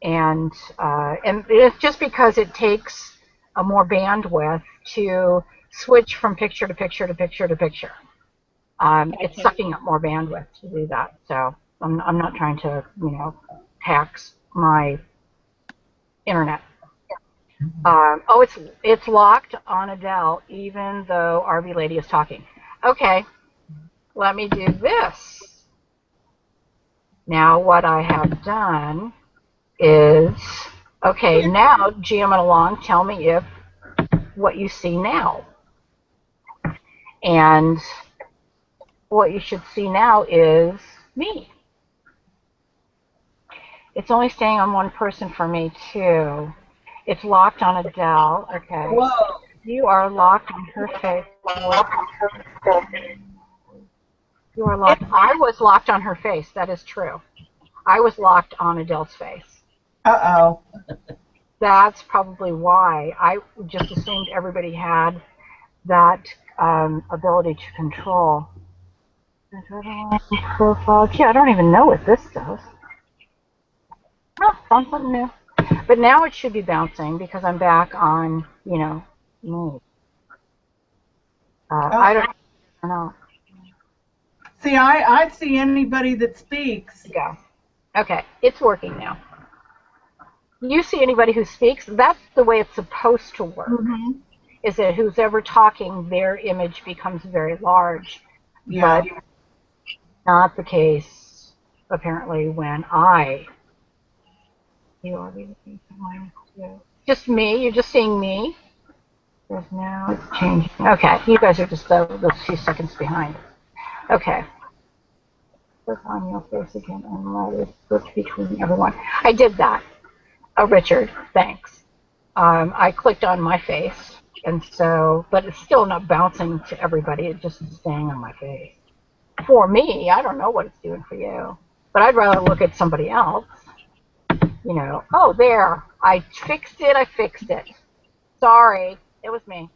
Speaker 1: And it's just because it takes a more bandwidth to switch from picture to picture to picture to picture. It's sucking up more bandwidth to do that. So I'm not trying to, tax my internet. Oh, it's locked on Adele, even though RV Lady is talking. Okay, let me do this. Now what I have done is, okay, now GM and along, tell me if what you see now. And what you should see now is me. It's only staying on one person for me, too. It's locked on Adele. Okay.
Speaker 2: Whoa.
Speaker 1: You are locked on her face. You are locked. I was locked on her face. That is true. I was locked on Adele's face.
Speaker 2: Uh-oh.
Speaker 1: That's probably why. I just assumed everybody had that ability to control. Profile. Yeah, I don't even know what this does. Oh, found something new. But now it should be bouncing because I'm back on, me. I don't know.
Speaker 2: See, I see anybody that speaks.
Speaker 1: Yeah. Okay, it's working now. You see anybody who speaks, that's the way it's supposed to work.
Speaker 2: Mm-hmm.
Speaker 1: Is that who's ever talking, their image becomes very large.
Speaker 2: Yeah.
Speaker 1: But not the case, apparently, when you are just me, you're just seeing me. There's now, it's changing. Okay, you guys are just those few seconds behind. Okay. Click on your face again and let it switch between everyone. I did that. Oh, Richard, thanks. I clicked on my face, and so, but it's still not bouncing to everybody. It's just staying on my face. For me, I don't know what it's doing for you, but I'd rather look at somebody else. Oh, there. I fixed it. Sorry, it was me.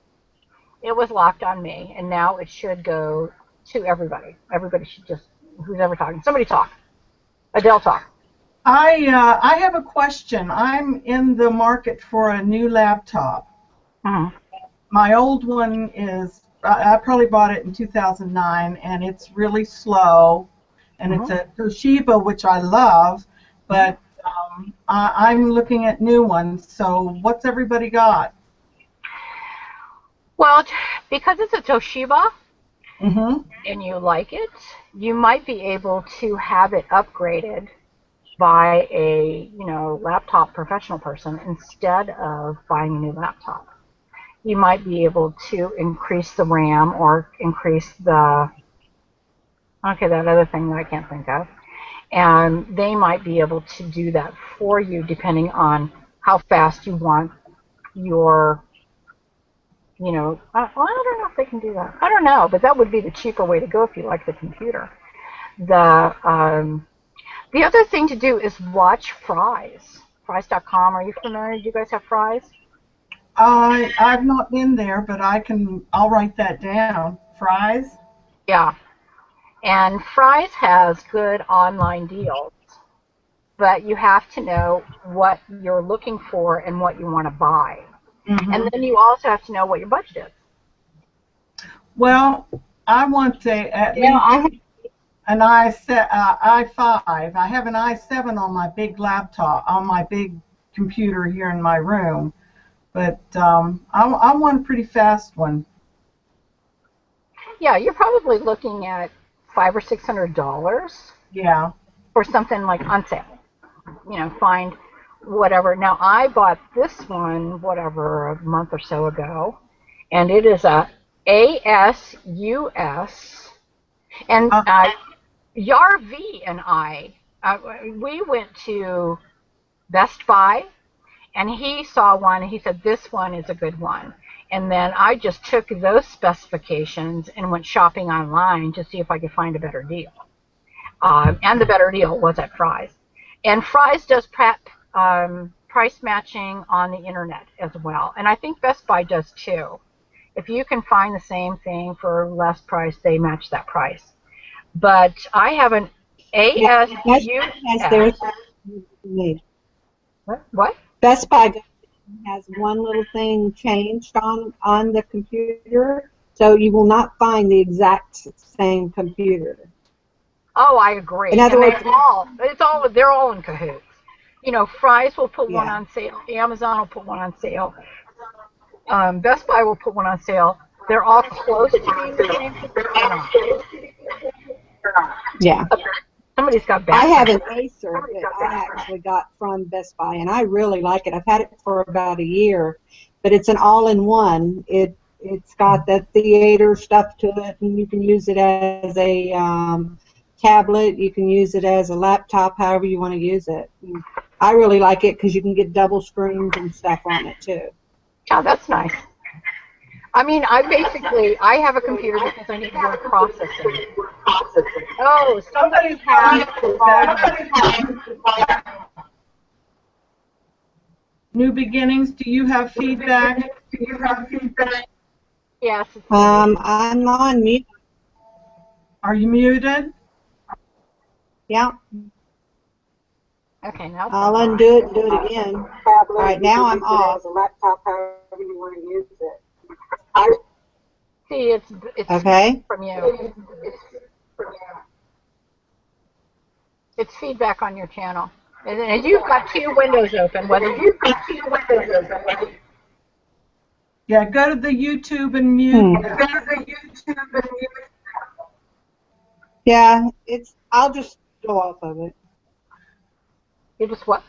Speaker 1: It was locked on me, and now it should go to everybody. Everybody should just, who's ever talking. Somebody talk. Adele talk.
Speaker 2: I have a question. I'm in the market for a new laptop.
Speaker 1: Mm-hmm.
Speaker 2: My old one is, I probably bought it in 2009, and it's really slow, and it's a Toshiba, which I love, but I'm looking at new ones. So what's everybody got?
Speaker 1: Well, because it's a Toshiba,
Speaker 2: Mm-hmm.
Speaker 1: and you like it, you might be able to have it upgraded by a laptop professional person instead of buying a new laptop. You might be able to increase the RAM or increase that other thing that I can't think of, and they might be able to do that for you depending on how fast you want your I don't know if they can do that. I don't know, but that would be the cheaper way to go if you like the computer. The other thing to do is watch Fry's. Fry's.com. Are you familiar? Do you guys have Fry's?
Speaker 2: I've not been there, but I'll write that down. Fry's?
Speaker 1: Yeah. And Fry's has good online deals, but you have to know what you're looking for and what you want to buy. Mm-hmm. And then you also have to know what your budget is.
Speaker 2: Well, I want at least an i5. I have an i7 on my big laptop, on my big computer here in my room, but I want a pretty fast one.
Speaker 1: yeah, you're probably looking at $500 or $600
Speaker 2: Yeah.
Speaker 1: for something like on sale. You know, find whatever. Now I bought this one, whatever, a month or so ago, and it is a ASUS, and
Speaker 2: Uh,
Speaker 1: Yarv and we went to Best Buy, and he saw one, and he said this one is a good one. And then I just took those specifications and went shopping online to see if I could find a better deal. And the better deal was at Fry's. And Fry's does price matching on the internet as well. And I think Best Buy does too. If you can find the same thing for less price, they match that price. But I have an
Speaker 4: Yeah, Best
Speaker 1: ASUS.
Speaker 4: Buy has theirs made.
Speaker 1: What?
Speaker 4: Best Buy has one little thing changed on the computer, so you will not find the exact same computer.
Speaker 1: Oh, I agree.
Speaker 4: In other words,
Speaker 1: they're all in cahoots. You know, Fry's will put one
Speaker 4: yeah.
Speaker 1: on sale. Amazon will put one on sale. Best Buy will put one on sale. They're all close to being the same.
Speaker 4: Yeah.
Speaker 1: Somebody's got
Speaker 4: I
Speaker 1: back.
Speaker 4: have an Acer that I actually got from Best Buy, and I really like it. I've had it for about a year, but it's an all-in-one. It's got the theater stuff to it, and you can use it as a tablet. You can use it as a laptop, however you want to use it. And I really like it because you can get double screens and stuff on it too.
Speaker 1: Oh, that's nice. I mean, I have a computer because I need word processing. Oh, somebody has
Speaker 2: New Beginnings, do you have feedback?
Speaker 1: Yes.
Speaker 4: I'm on mute.
Speaker 2: Are you muted?
Speaker 4: Yeah.
Speaker 1: Okay, now
Speaker 4: I'll undo it and do it again. All right, now I'm off.
Speaker 1: see it's
Speaker 4: Okay.
Speaker 1: from you. It's feedback on your channel. And you've got two windows open.
Speaker 2: Yeah, go to the YouTube and mute.
Speaker 4: Yeah, I'll just go off of it.
Speaker 1: You just what?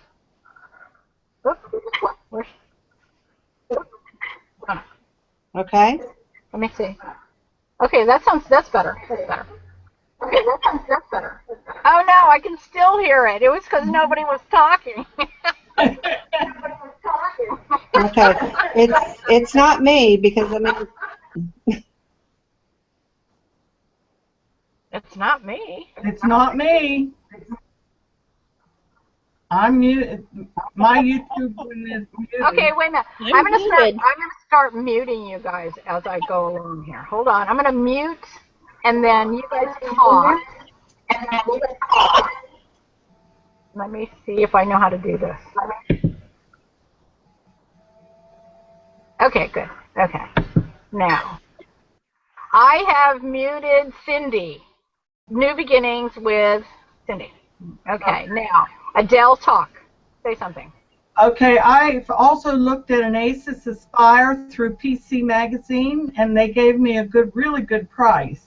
Speaker 1: Where's,
Speaker 4: Okay?
Speaker 1: let me see. Okay, that's better. Oh no, I can still hear it. It was because nobody was talking.
Speaker 4: Okay. It's not me because I mean
Speaker 1: It's not me.
Speaker 2: It's not me. I'm muted. My YouTube one is muted.
Speaker 1: Okay, wait a minute.
Speaker 3: I'm
Speaker 1: I'm gonna
Speaker 3: muted.
Speaker 1: start muting you guys as I go along here. Hold on. I'm gonna mute, and then you guys talk. Let me see if I know how to do this. Okay, good. Okay. Now, I have muted Cindy. New Beginnings with Cindy. Okay, now, Adele, talk. Say something.
Speaker 2: Okay, I've also looked at an Asus Aspire through PC Magazine, and they gave me a really good price.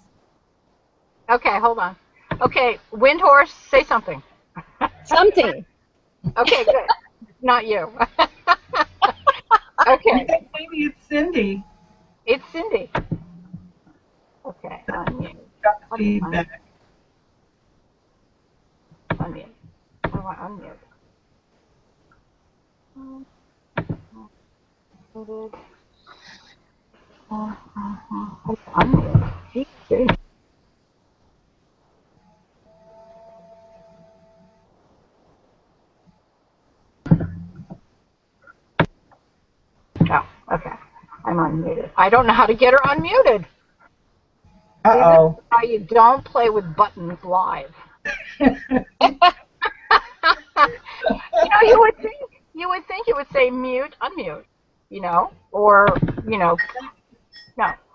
Speaker 1: Okay, hold on. Okay, Windhorse, say something.
Speaker 3: Something.
Speaker 1: Okay, good. Not you. Okay,
Speaker 2: Maybe it's Cindy.
Speaker 1: it's Cindy. Okay, unmute.
Speaker 2: Got the feedback.
Speaker 1: Unmute. I want unmute. Unmute. Jeez. Oh, okay. I'm unmuted. I don't know how to get her unmuted.
Speaker 2: Uh-oh.
Speaker 1: See, this is why you don't play with buttons live. You know, you would think it would say mute, unmute, you know, or no,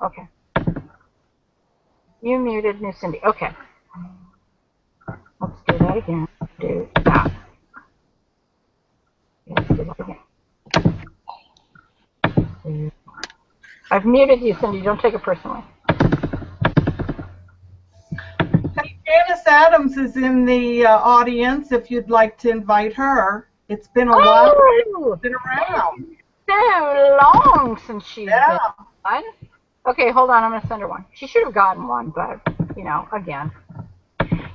Speaker 1: okay. You muted Miss Cindy. Okay. Let's do that again. Do that. Let's do that again. I've muted you, Cindy. Don't take it personally.
Speaker 2: Adams is in the audience if you'd like to invite her. It's been a while.
Speaker 1: Oh,
Speaker 2: Been around.
Speaker 1: so long since she's
Speaker 2: Yeah.
Speaker 1: been on. Okay, hold on. I'm going to send her one. She should have gotten one, but, you know, again.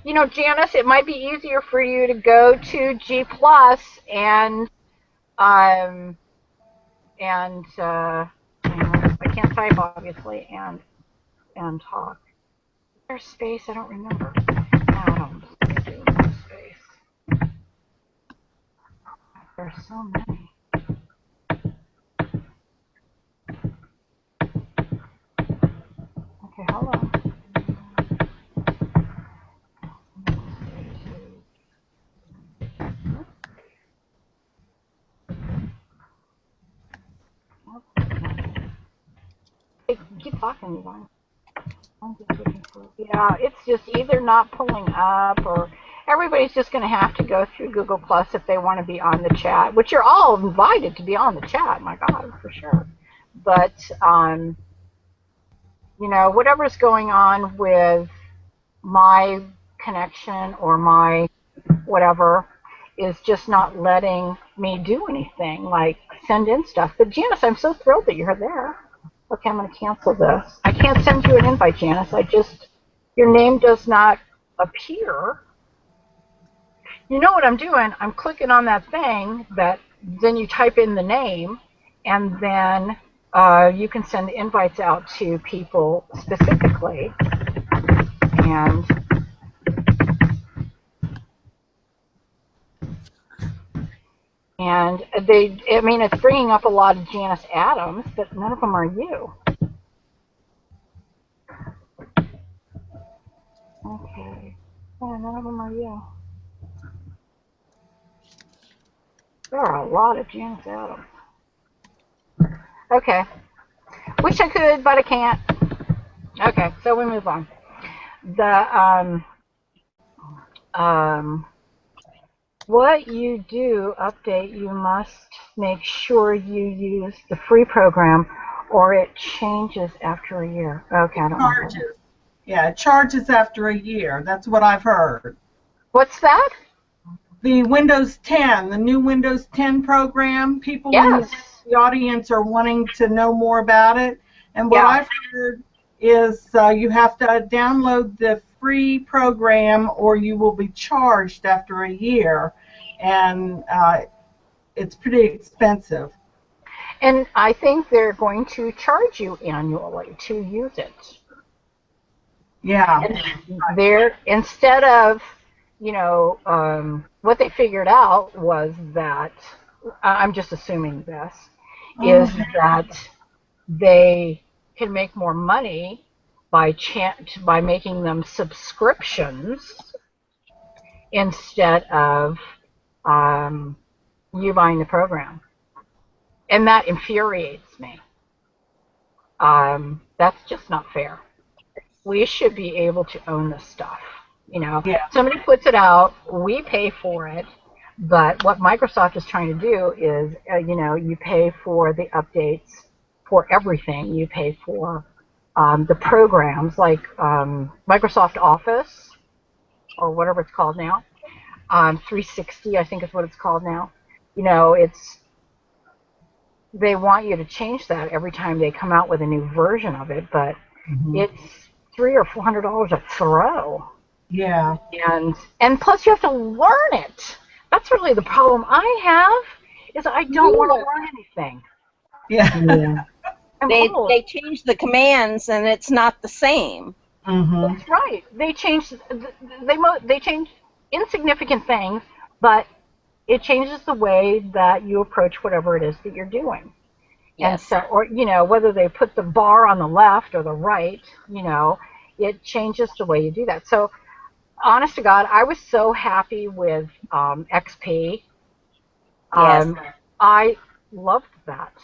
Speaker 1: You know, Janice, it might be easier for you to go to G Plus and I can't type obviously and talk. There's space. I don't remember. Adams. Space. There's so many. Okay, hold on. Hey, keep talking, you guys. I'm just looking for it. Yeah, it's just either not pulling up or everybody's just going to have to go through Google Plus if they want to be on the chat, which you're all invited to be on the chat, my God, for sure. But, you know, whatever's going on with my connection or my whatever is just not letting me do anything, like send in stuff. But Janice, I'm so thrilled that you're there. Okay, I'm going to cancel this. I can't send you an invite, Janice. Your name does not appear. You know what I'm doing? I'm clicking on that thing that then you type in the name, and then you can send invites out to people specifically. And I mean, it's bringing up a lot of Janice Adams, but none of them are you. Okay. Yeah, none of them are you. There are a lot of Janice Adams. Okay. Wish I could, but I can't. Okay, so we move on. What you do update, you must make sure you use the free program or it changes after a year. Okay, I don't know.
Speaker 2: Yeah, it charges after a year. That's what I've heard.
Speaker 1: What's that?
Speaker 2: The Windows 10, the new Windows 10 program, people
Speaker 1: Yes.
Speaker 2: in the audience are wanting to know more about it. And what I've heard is you have to download the free program or you will be charged after a year. And it's pretty expensive.
Speaker 1: And I think they're going to charge you annually to use it.
Speaker 2: Yeah.
Speaker 1: And instead of, you know, what they figured out was that, I'm just assuming this, is that they can make more money by making them subscriptions instead of you buying the program. And that infuriates me. That's just not fair. We should be able to own this stuff. You know, somebody puts it out, we pay for it, but what Microsoft is trying to do is, you know, you pay for the updates for everything. You pay for the programs like Microsoft Office or whatever it's called now. 360, I think is what it's called now. You know, they want you to change that every time they come out with a new version of it, but it's $300 or $400 a throw.
Speaker 2: Yeah.
Speaker 1: And plus you have to learn it. That's really the problem I have, is I don't want to learn anything.
Speaker 2: Yeah.
Speaker 3: They change the commands and it's not the same.
Speaker 1: That's right. They change insignificant things, but it changes the way that you approach whatever it is that you're doing. Yes. And so, or, you know, whether they put the bar on the left or the right, you know, it changes the way you do that. So, honest to God, I was so happy with XP.
Speaker 3: Yes.
Speaker 1: I loved that.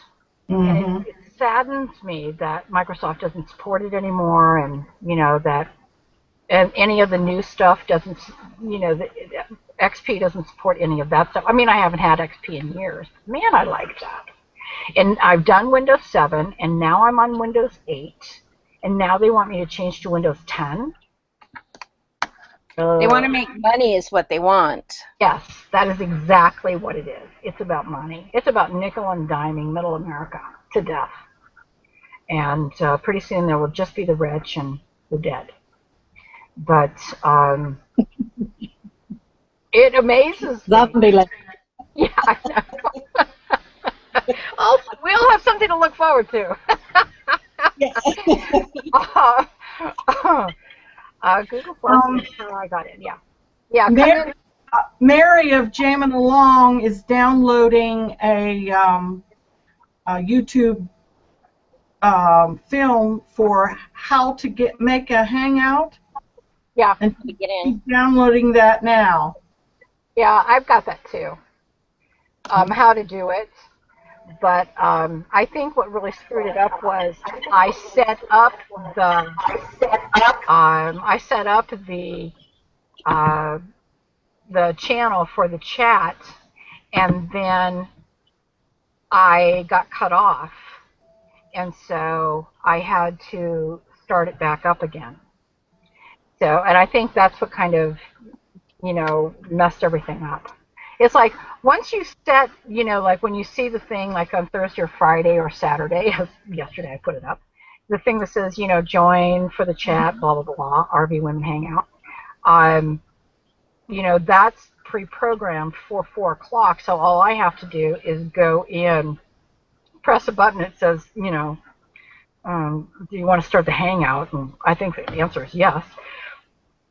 Speaker 2: And
Speaker 1: it saddens me that Microsoft doesn't support it anymore, and, you know, that and any of the new stuff doesn't, you know, XP doesn't support any of that stuff. I mean, I haven't had XP in years. Man, I like that. And I've done Windows 7, and now I'm on Windows 8, and now they want me to change to Windows 10.
Speaker 3: They want to make money is what they want.
Speaker 1: Yes, that is exactly what it is. It's about money. It's about nickel and diming middle America to death. And pretty soon there will just be the rich and the dead. But it amazes me.
Speaker 4: Zombie.
Speaker 1: Yeah, I know. We all have something to look forward to.
Speaker 4: Yeah.
Speaker 1: Google Plus. I got it. Yeah. Yeah. Come
Speaker 2: Mary,
Speaker 1: in.
Speaker 2: Mary of Jammin' Along is downloading a YouTube film for how to make a Hangout,
Speaker 1: Yeah.
Speaker 2: and
Speaker 3: To get
Speaker 2: she's
Speaker 3: in.
Speaker 2: downloading that now.
Speaker 1: Yeah. I've got that too. How to do it. But I think what really screwed it up was I set up uh, the channel for the chat, and then I got cut off, and so I had to start it back up again. So, and I think that's what kind of, messed everything up. It's like once you set, like when you see the thing like on Thursday or Friday or Saturday, as yesterday I put it up, the thing that says, join for the chat, blah, blah, blah, RV Women Hangout. Um, that's pre-programmed for 4 o'clock. So all I have to do is go in, press a button that says, do you want to start the Hangout? And I think the answer is yes.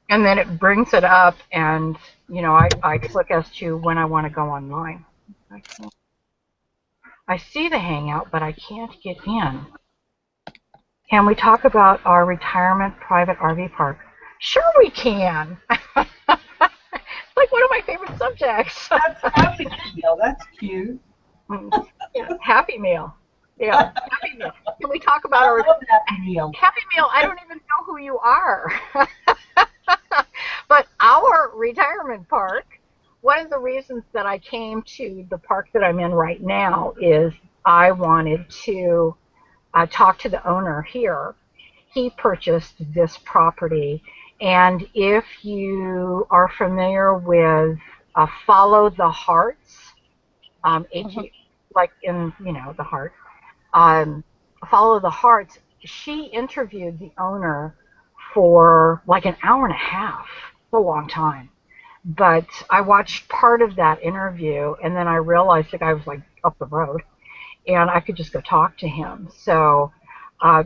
Speaker 1: And then it brings it up, and I click as to when I want to go online. I see the Hangout, but I can't get in. Can we talk about our retirement private RV park? Sure we can. It's like one of my favorite subjects.
Speaker 2: That's Happy Meal. That's cute.
Speaker 1: Yeah, Happy Meal. Yeah, Happy Meal. Can we talk about
Speaker 2: I
Speaker 1: our
Speaker 2: love Happy Meal.
Speaker 1: Happy Meal? I don't even know who you are. But our retirement park, one of the reasons that I came to the park that I'm in right now is I wanted to talk to the owner here. He purchased this property, and if you are familiar with Follow the Hearts, like in the heart, Follow the Hearts, she interviewed the owner for like an hour and a half. It's a long time. But I watched part of that interview, and then I realized the guy was like up the road, and I could just go talk to him. So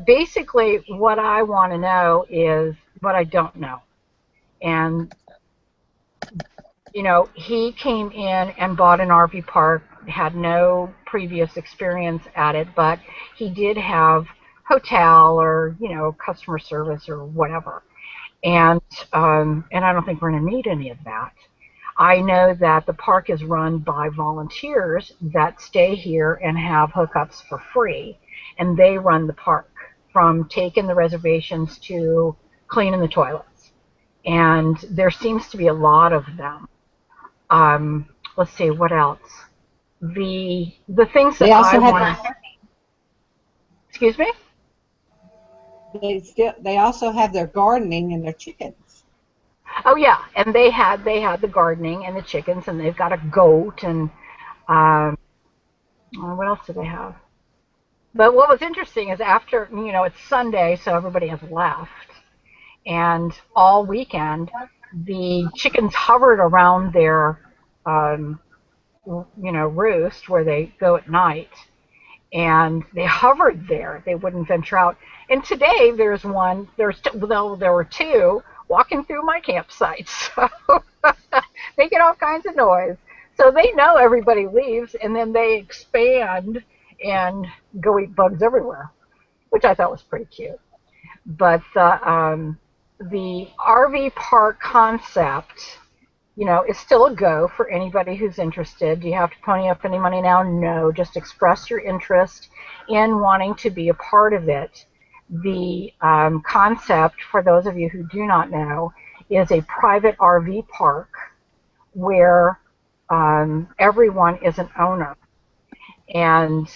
Speaker 1: basically, what I want to know is what I don't know. And, he came in and bought an RV park, had no previous experience at it, but he did have hotel or, customer service or whatever. And I don't think we're going to need any of that. I know that the park is run by volunteers that stay here and have hookups for free, and they run the park from taking the reservations to cleaning the toilets. And there seems to be a lot of them. Let's see, what else? The things that
Speaker 4: They also
Speaker 1: I
Speaker 4: have
Speaker 1: want. Excuse me?
Speaker 4: they also have their gardening and their chickens.
Speaker 1: Oh yeah, and they had the gardening and the chickens, and they've got a goat, and what else do they have? But what was interesting is after it's Sunday, so everybody has left, and all weekend the chickens hovered around their roost where they go at night, and they hovered there. They wouldn't venture out. And today there were two walking through my campsite, so making all kinds of noise. So they know everybody leaves, and then they expand and go eat bugs everywhere, which I thought was pretty cute. But the RV park concept, is still a go for anybody who's interested. Do you have to pony up any money now? No, just express your interest in wanting to be a part of it. The concept, for those of you who do not know, is a private RV park where everyone is an owner, and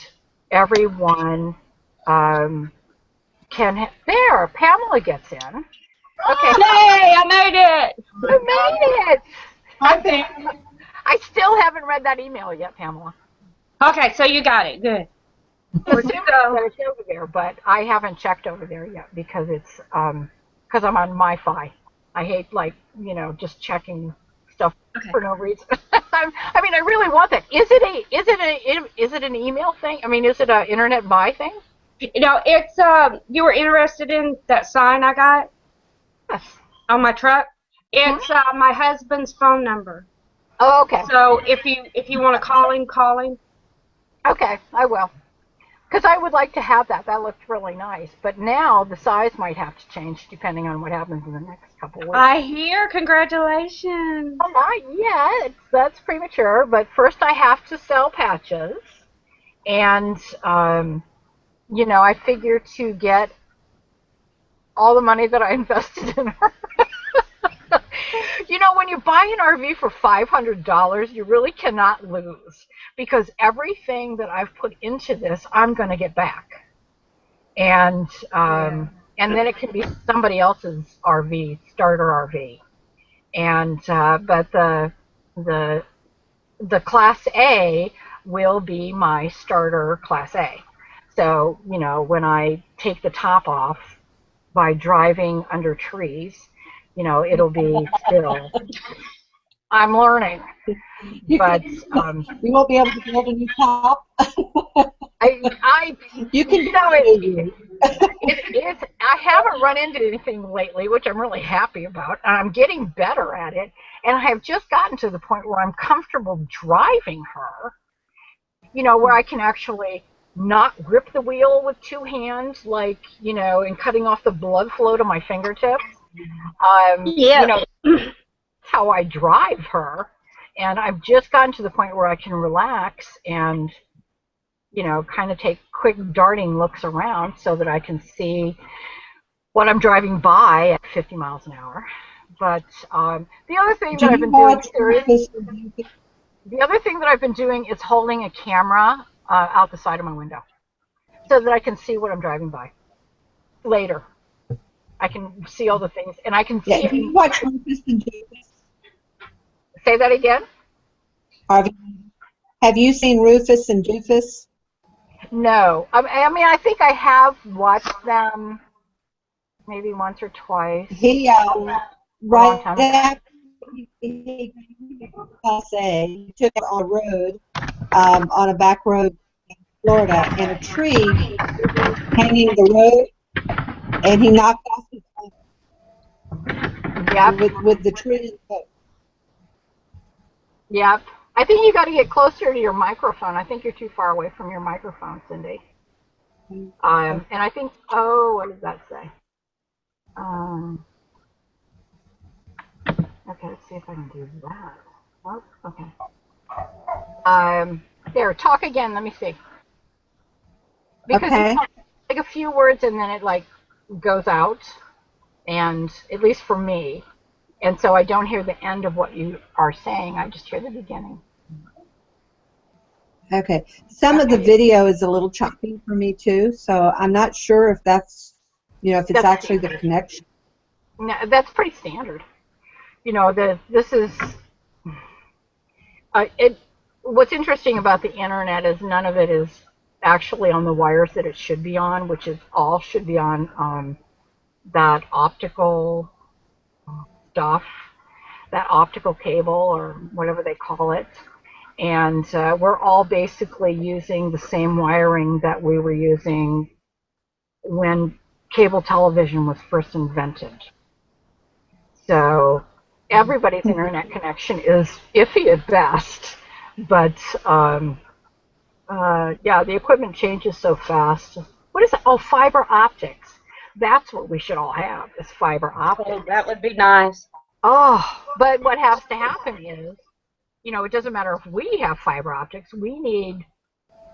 Speaker 1: everyone there, Pamela gets in. Okay.
Speaker 5: Yay! I made it.
Speaker 1: I made it.
Speaker 2: I think
Speaker 1: I still haven't read that email yet, Pamela.
Speaker 5: Okay, so you got it. Good.
Speaker 1: We're
Speaker 5: So,
Speaker 1: doing it over there, but I haven't checked over there yet because it's because I'm on MiFi. I hate just checking stuff
Speaker 5: okay.
Speaker 1: for no reason. I mean, I really want that. Is it an email thing? I mean, is it an internet buy thing?
Speaker 5: It's you were interested in that sign I got
Speaker 1: Yes.
Speaker 5: on my truck? It's my husband's phone number.
Speaker 1: Oh, okay.
Speaker 5: So if you want to call him.
Speaker 1: Okay, I will. Because I would like to have that. That looked really nice. But now the size might have to change depending on what happens in the next couple of weeks.
Speaker 5: I hear. Congratulations.
Speaker 1: Well, not yet. That's premature. But first I have to sell patches. And, I figure to get all the money that I invested in her. When you buy an RV for $500, you really cannot lose because everything that I've put into this, I'm going to get back. And and then it can be somebody else's RV, starter RV. And but the Class A will be my starter Class A. So, when I take the top off by driving under trees, it'll be still. I'm learning, but
Speaker 4: You won't be able to build a new top. You can
Speaker 1: I haven't run into anything lately, which I'm really happy about, and I'm getting better at it. And I have just gotten to the point where I'm comfortable driving her, where I can actually not grip the wheel with two hands, and cutting off the blood flow to my fingertips. That's how I drive her. And I've just gotten to the point where I can relax and, kind of take quick darting looks around so that I can see what I'm driving by at 50 miles an hour. But the other thing that I've been doing the other thing that I've been doing is holding a camera out the side of my window so that I can see what I'm driving by later. I can see all the things, and I can see.
Speaker 4: Do you watch Rufus and Doofus?
Speaker 1: Say that again?
Speaker 4: Have you seen Rufus and Doofus?
Speaker 1: No. I mean, I think I have watched them maybe once or twice.
Speaker 4: He right after he Class A, he took it on a road, on a back road in Florida, and a tree hanging the road, and he knocked off his with the tree.
Speaker 1: Yep. I think you got to get closer to your microphone. I think you're too far away from your microphone, Cindy. And I think, what does that say? Okay, let's see if I can do that. Oh, okay. There, talk again. Let me see. Because you talk like a few words and then it goes out, and at least for me. And so I don't hear the end of what you are saying. I just hear the beginning.
Speaker 4: Okay. Some of the video is a little choppy for me too, so I'm not sure if that's, if it's actually the connection.
Speaker 1: No, that's pretty standard. This is what's interesting about the internet is none of it is actually on the wires that it should be on, which is all should be on that optical stuff, that optical cable or whatever they call it. And we're all basically using the same wiring that we were using when cable television was first invented. So everybody's internet connection is iffy at best, but yeah, the equipment changes so fast. What is it? Oh, fiber optics. That's what we should all have, is fiber optics.
Speaker 5: Oh, that would be nice.
Speaker 1: Oh, but what has to happen is, it doesn't matter if we have fiber optics. We need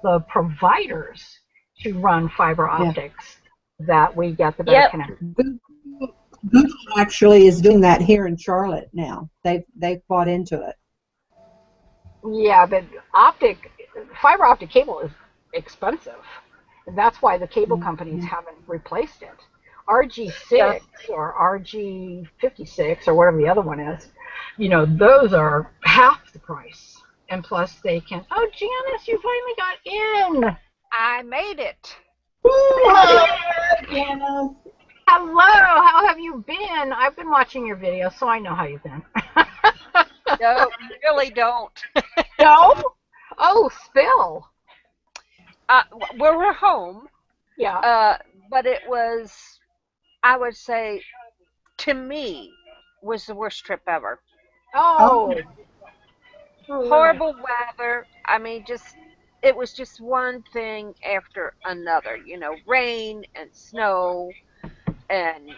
Speaker 1: the providers to run fiber optics that we get the better connection.
Speaker 4: Google actually is doing that here in Charlotte now. They've bought into it.
Speaker 1: Yeah, but fiber optic cable is expensive. And that's why the cable companies haven't replaced it. RG6 or RG56 or whatever the other one is, those are half the price. And plus they can, oh, Janice, you finally got in.
Speaker 6: I made it.
Speaker 2: Janice.
Speaker 1: Hello, how have you been? I've been watching your videos, so I know how you've been.
Speaker 6: No, you really don't.
Speaker 1: No? Oh, spill.
Speaker 6: We're home,
Speaker 1: Yeah.
Speaker 6: but it was, I would say, to me, was the worst trip ever.
Speaker 1: Oh.
Speaker 6: Horrible weather. I mean, it was just one thing after another. Rain and snow and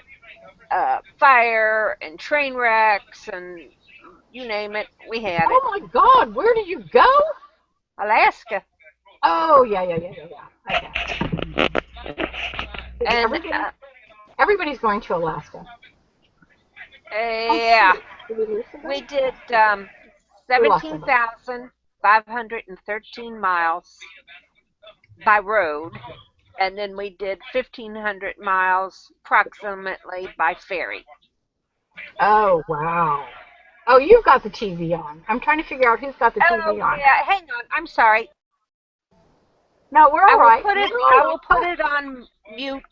Speaker 6: fire and train wrecks and you name it, we had it.
Speaker 1: Oh my God, where did you go?
Speaker 6: Alaska.
Speaker 1: Oh, yeah. Okay.
Speaker 6: And
Speaker 1: Everybody's going to Alaska.
Speaker 6: yeah,
Speaker 1: Did we lose somebody?
Speaker 6: we did
Speaker 1: We lost somebody.
Speaker 6: 17,513 miles by road, and then we did 1,500 miles approximately by ferry.
Speaker 1: Oh, wow. Oh, you've got the TV on. I'm trying to figure out who's got the
Speaker 6: Oh
Speaker 1: TV on.
Speaker 6: yeah, hang on. I'm sorry.
Speaker 1: No, we're all right.
Speaker 6: I will put it on mute.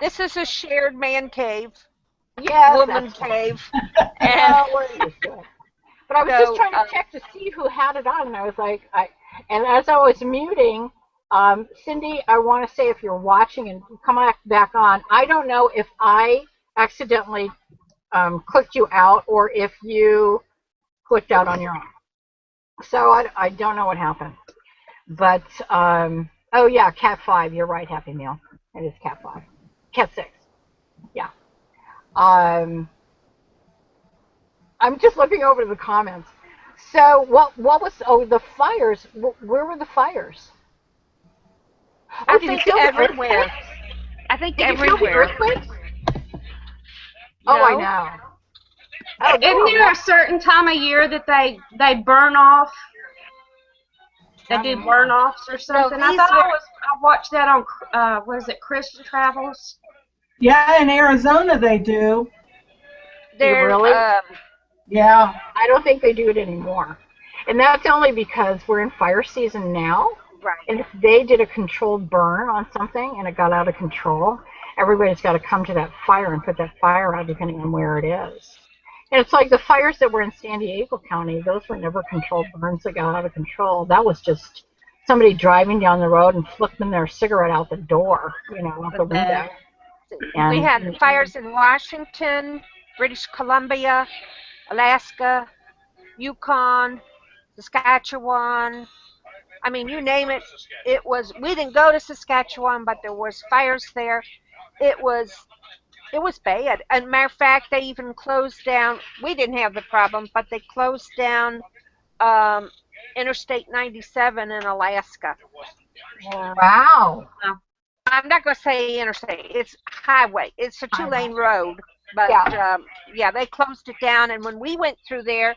Speaker 6: This is a shared man cave,
Speaker 1: Yes,
Speaker 6: woman
Speaker 1: that's fine.
Speaker 6: cave,
Speaker 1: No,
Speaker 6: and
Speaker 1: we're used to it. But I was just trying to check to see who had it on, and I was like, and as I was muting, Cindy, I want to say if you're watching and come back on, I don't know if I accidentally clicked you out or if you clicked out on your own. So I don't know what happened. But, oh yeah, Cat 5, you're right, Happy Meal. It is Cat 5. Cat 6, yeah. I'm just looking over to the comments. So what was, the fires, where were the fires?
Speaker 6: I
Speaker 1: Did you
Speaker 6: think
Speaker 1: feel the
Speaker 6: everywhere.
Speaker 1: earthquakes?
Speaker 6: I think
Speaker 1: Did you feel the
Speaker 6: everywhere.
Speaker 1: earthquakes?
Speaker 6: No?
Speaker 1: Oh, I know. Oh,
Speaker 5: Isn't there a certain time of year that they burn off? They do burn offs or something. I thought I watched that on what is it, Christian Travels?
Speaker 2: Yeah, in Arizona they do.
Speaker 6: They're,
Speaker 1: really?
Speaker 2: Yeah.
Speaker 1: I don't think they do it anymore. And that's only because we're in fire season now.
Speaker 6: right.
Speaker 1: And if they did a controlled burn on something and it got out of control, everybody's got to come to that fire and put that fire out depending on where it is. And it's like the fires that were in San Diego County, those were never controlled burns that got out of control. That was just somebody driving down the road and flipping their cigarette out the door, out the window.
Speaker 6: We had fires in Washington, British Columbia, Alaska, Yukon, Saskatchewan. I mean, you name it. We didn't go to Saskatchewan, but there was fires there. It was bad. And matter of fact, they even closed down. We didn't have the problem, but they closed down Interstate 97 in Alaska.
Speaker 1: Wow.
Speaker 6: I'm not going to say interstate. It's highway. It's a 2-lane road. But, yeah, they closed it down. And when we went through there,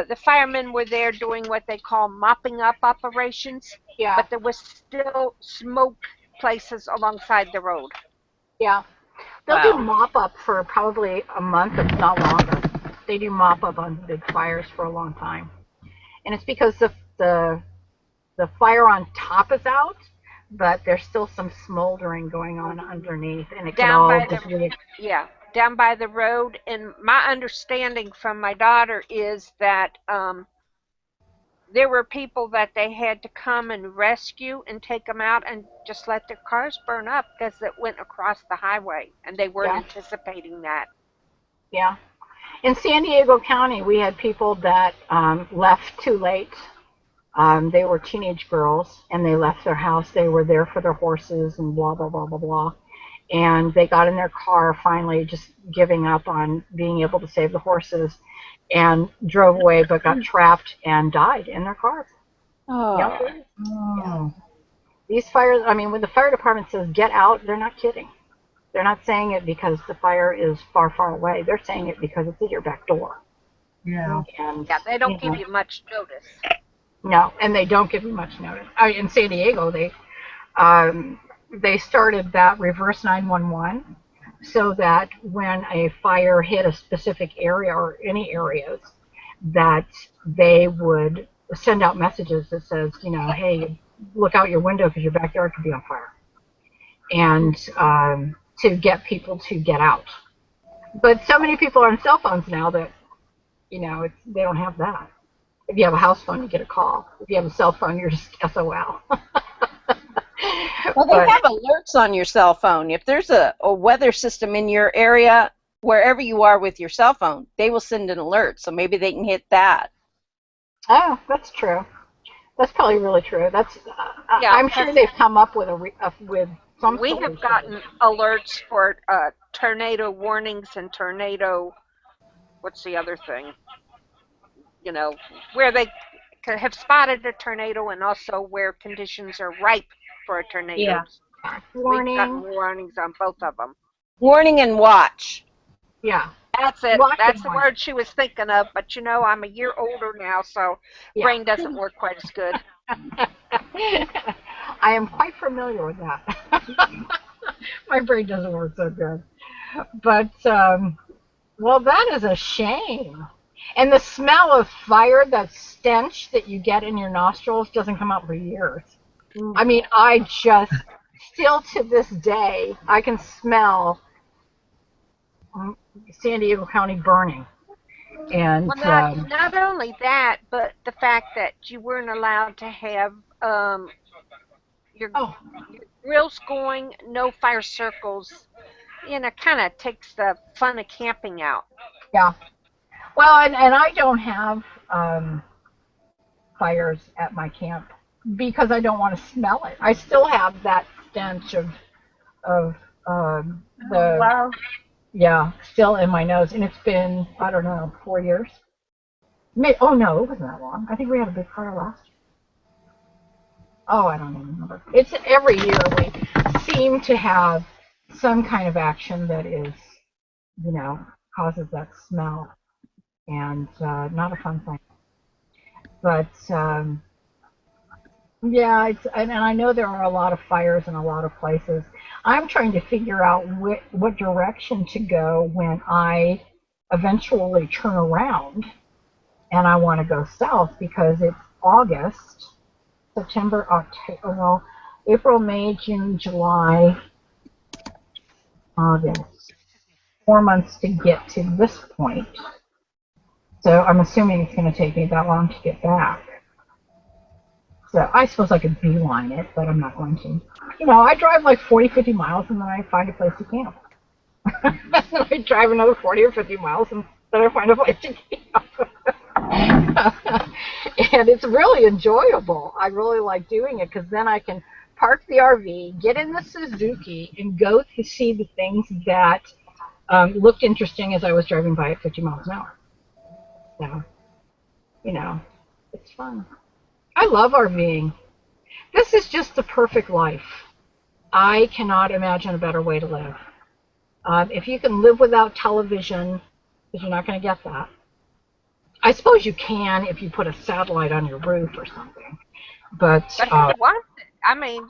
Speaker 6: the firemen were there doing what they call mopping up operations.
Speaker 1: Yeah.
Speaker 6: But there was still smoke places alongside the road.
Speaker 1: Yeah. They'll do mop up for probably a month, if not longer. They do mop up on big fires for a long time. And it's because the fire on top is out, but there's still some smoldering going on underneath, and it can all just
Speaker 6: down by the road. And my understanding from my daughter is that there were people that they had to come and rescue and take them out and just let their cars burn up because it went across the highway, and they weren't anticipating that.
Speaker 1: Yeah. In San Diego County, we had people that left too late. They were teenage girls, and they left their house. They were there for their horses and blah, blah, blah, blah, blah. And they got in their car, finally just giving up on being able to save the horses, and drove away, but got trapped and died in their cars.
Speaker 3: Oh.
Speaker 1: Yeah. These fires, I mean, when the fire department says get out, they're not kidding. They're not saying it because the fire is far, far away. They're saying it because it's at your back door.
Speaker 2: Yeah.
Speaker 1: And,
Speaker 6: they don't give you much notice.
Speaker 1: No, and they don't give you much notice. In San Diego, they started that reverse 911 so that when a fire hit a specific area or any areas, that they would send out messages that says, hey, look out your window because your backyard could be on fire, and to get people to get out. But so many people are on cell phones now that they don't have that. If you have a house phone, you get a call. If you have a cell phone, you're just SOL.
Speaker 3: Well, they have alerts on your cell phone. If there's a weather system in your area, wherever you are with your cell phone, they will send an alert. So maybe they can hit that.
Speaker 1: Oh, that's true. That's probably really true. That's
Speaker 6: Yeah,
Speaker 1: I'm sure they've come up with with some.
Speaker 6: we have gotten alerts for tornado warnings and tornado. What's the other thing? Where they have spotted a tornado and also where conditions are ripe for a tornado.
Speaker 5: Yeah.
Speaker 6: We've gotten warnings on both of them.
Speaker 3: Warning and watch.
Speaker 1: Yeah.
Speaker 6: That's it.
Speaker 1: Watch
Speaker 6: That's
Speaker 1: and
Speaker 6: the
Speaker 1: watch.
Speaker 6: word she was thinking of. But I'm a year older now, so brain doesn't work quite as good.
Speaker 1: I am quite familiar with that. My brain doesn't work so good. But, well, that is a shame. And the smell of fire, that stench that you get in your nostrils, doesn't come out for years. I mean, still to this day, I can smell San Diego County burning. And
Speaker 6: Well, not only that, but the fact that you weren't allowed to have your grills going, no fire circles, kind of takes the fun of camping out.
Speaker 1: Yeah. Well, and I don't have fires at my camp because I don't want to smell it. I still have that stench of the
Speaker 5: Wow.
Speaker 1: still in my nose, and it's been, I don't know, 4 years. Oh no, it wasn't that long. I think we had a big fire last year. Oh, I don't even remember. It's every year we seem to have some kind of action that is, causes that smell, and not a fun thing. But yeah, and I know there are a lot of fires in a lot of places. I'm trying to figure out what direction to go when I eventually turn around and I want to go south, because it's August, September, October, well, April, May, June, July, August. 4 months to get to this point. So I'm assuming it's going to take me that long to get back. So I suppose I could beeline it, but I'm not going to. I drive like 40, 50 miles and then I find a place to camp. And then I drive another 40 or 50 miles and then I find a place to camp. And it's really enjoyable. I really like doing it because then I can park the RV, get in the Suzuki, and go to see the things that looked interesting as I was driving by at 50 miles an hour. So, it's fun. I love RVing. This is just the perfect life. I cannot imagine a better way to live. If you can live without television, because you're not going to get that. I suppose you can if you put a satellite on your roof or something. But
Speaker 6: who wants it? I mean,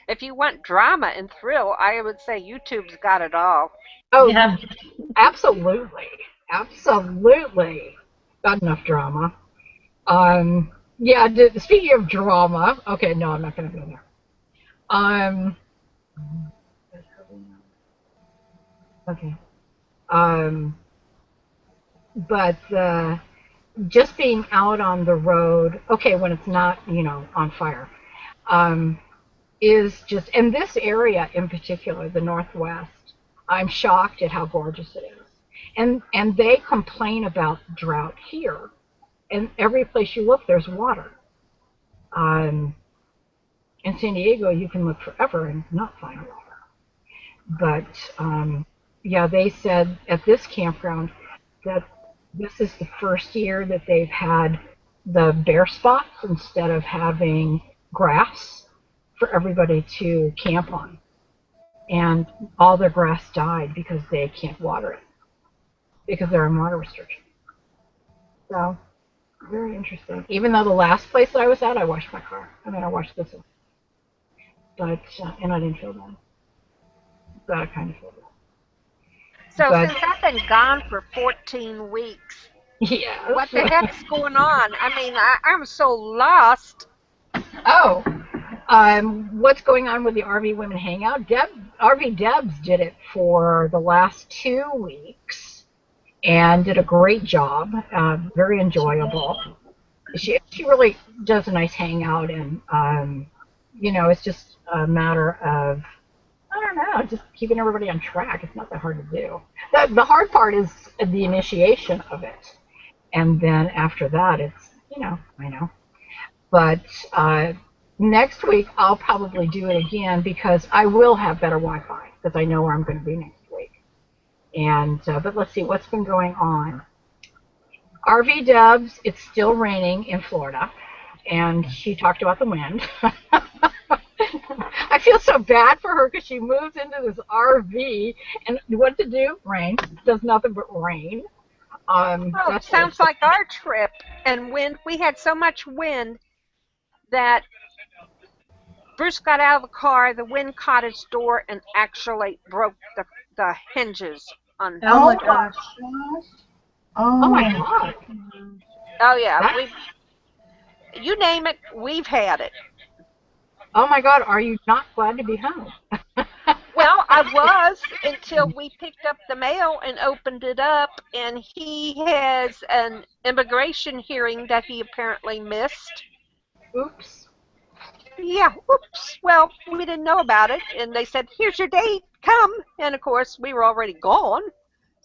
Speaker 6: if you want drama and thrill, I would say YouTube's got it all.
Speaker 1: oh, yeah. Absolutely. Absolutely. Got enough drama. Yeah, speaking of drama, okay, no, I'm not going to go there. Okay. But just being out on the road, okay, when it's not, on fire, is just, and this area in particular, the Northwest, I'm shocked at how gorgeous it is. And they complain about drought here. And every place you look, there's water. In San Diego, you can look forever and not find water. But yeah, they said at this campground that this is the first year that they've had the bare spots instead of having grass for everybody to camp on. And all their grass died because they can't water it, because they're on water restrictions. So, very interesting. Even though the last place that I was at, I washed my car. I washed this one. but and I didn't feel bad, but I kind of feel bad.
Speaker 6: So
Speaker 1: But
Speaker 6: since I've been gone for 14 weeks,
Speaker 1: yeah.
Speaker 6: what the heck's going on? I mean, I'm so lost.
Speaker 1: Oh, what's going on with the RV Women Hangout? RV Debs did it for the last 2 weeks and did a great job. Very enjoyable. She really does a nice hangout, and it's just a matter of, I don't know, just keeping everybody on track. It's not that hard to do. The hard part is the initiation of it, and then after that, it's I know. But next week I'll probably do it again because I will have better Wi-Fi because I know where I'm going to be next week. And but let's see what's been going on. RV Dubs, it's still raining in Florida, and she talked about the wind. I feel so bad for her because she moves into this RV, and what to do? Rain. Does nothing but rain.
Speaker 6: Oh, sounds like our trip and wind. We had so much wind that Bruce got out of the car, the wind caught his door and actually broke the hinges on.
Speaker 2: Oh my
Speaker 4: gosh.
Speaker 1: Oh my God.
Speaker 6: Oh yeah, you name it, we've had it.
Speaker 1: Oh my God, are you not glad to be home?
Speaker 6: Well, I was until we picked up the mail and opened it up, and he has an immigration hearing that he apparently missed.
Speaker 1: Oops.
Speaker 6: Yeah, oops. Well, we didn't know about it, and they said, "Here's your date, come." And of course, we were already gone.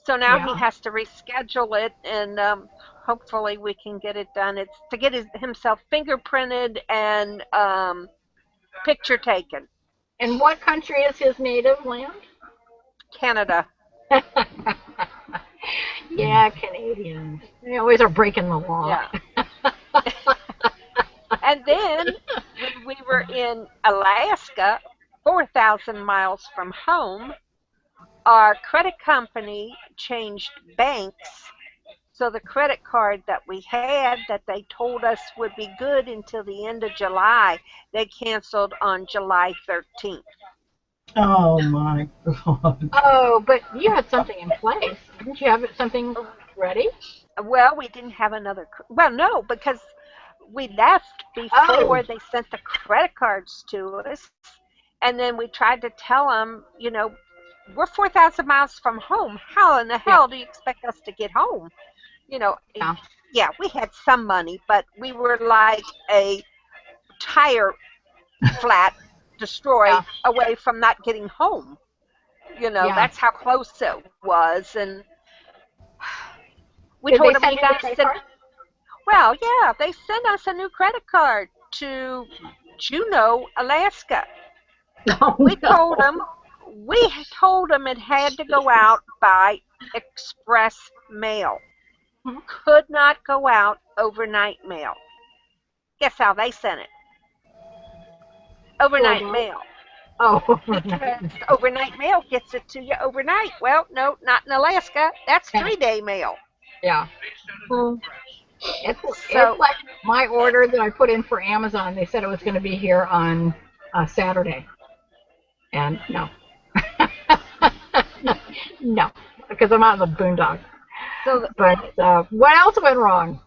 Speaker 6: So now he
Speaker 1: Yeah.
Speaker 6: has to reschedule it, and hopefully we can get it done. It's to get himself fingerprinted and picture taken.
Speaker 1: And what country is his native land?
Speaker 6: Canada.
Speaker 1: Yeah, Canadians. They always are breaking the law.
Speaker 6: Yeah. And then when we were in Alaska, 4,000 miles from home, our credit company changed banks. So the credit card that we had that they told us would be good until the end of July, they canceled on July 13th.
Speaker 2: Oh my God.
Speaker 1: Oh, but you had something in place. Didn't you have something ready?
Speaker 6: Well, we didn't have another. Well, no, because we left
Speaker 1: Oh,
Speaker 6: before they sent the credit cards to us. And then we tried to tell them, we're 4,000 miles from home. How in the
Speaker 1: yeah,
Speaker 6: hell do you expect us to get home? You know,
Speaker 1: yeah,
Speaker 6: yeah, we had some money, but we were like a tire flat destroyed
Speaker 1: yeah,
Speaker 6: away from not getting home.
Speaker 1: yeah.
Speaker 6: That's how close it was. And we
Speaker 1: Did they
Speaker 6: told them,
Speaker 1: send
Speaker 6: you
Speaker 1: you the
Speaker 6: guys
Speaker 1: credit
Speaker 6: send,
Speaker 1: card?
Speaker 6: well, yeah, they sent us a new credit card to Juneau, Alaska.
Speaker 4: Oh,
Speaker 6: We
Speaker 4: no.
Speaker 6: told them, we told them it had to go out by express mail.
Speaker 1: Hmm?
Speaker 6: Could not go out overnight mail. Guess how they sent it? Overnight
Speaker 1: Global.
Speaker 6: mail.
Speaker 1: Oh,
Speaker 6: Because overnight mail gets it to you overnight. Well, no, not in Alaska. That's 3-day mail.
Speaker 1: yeah.
Speaker 4: Well,
Speaker 1: It's
Speaker 6: So,
Speaker 1: like my order that I put in for Amazon. They said it was going to be here on Saturday, and no, no, because I'm out in the boondocks.
Speaker 6: so
Speaker 1: But what else went wrong?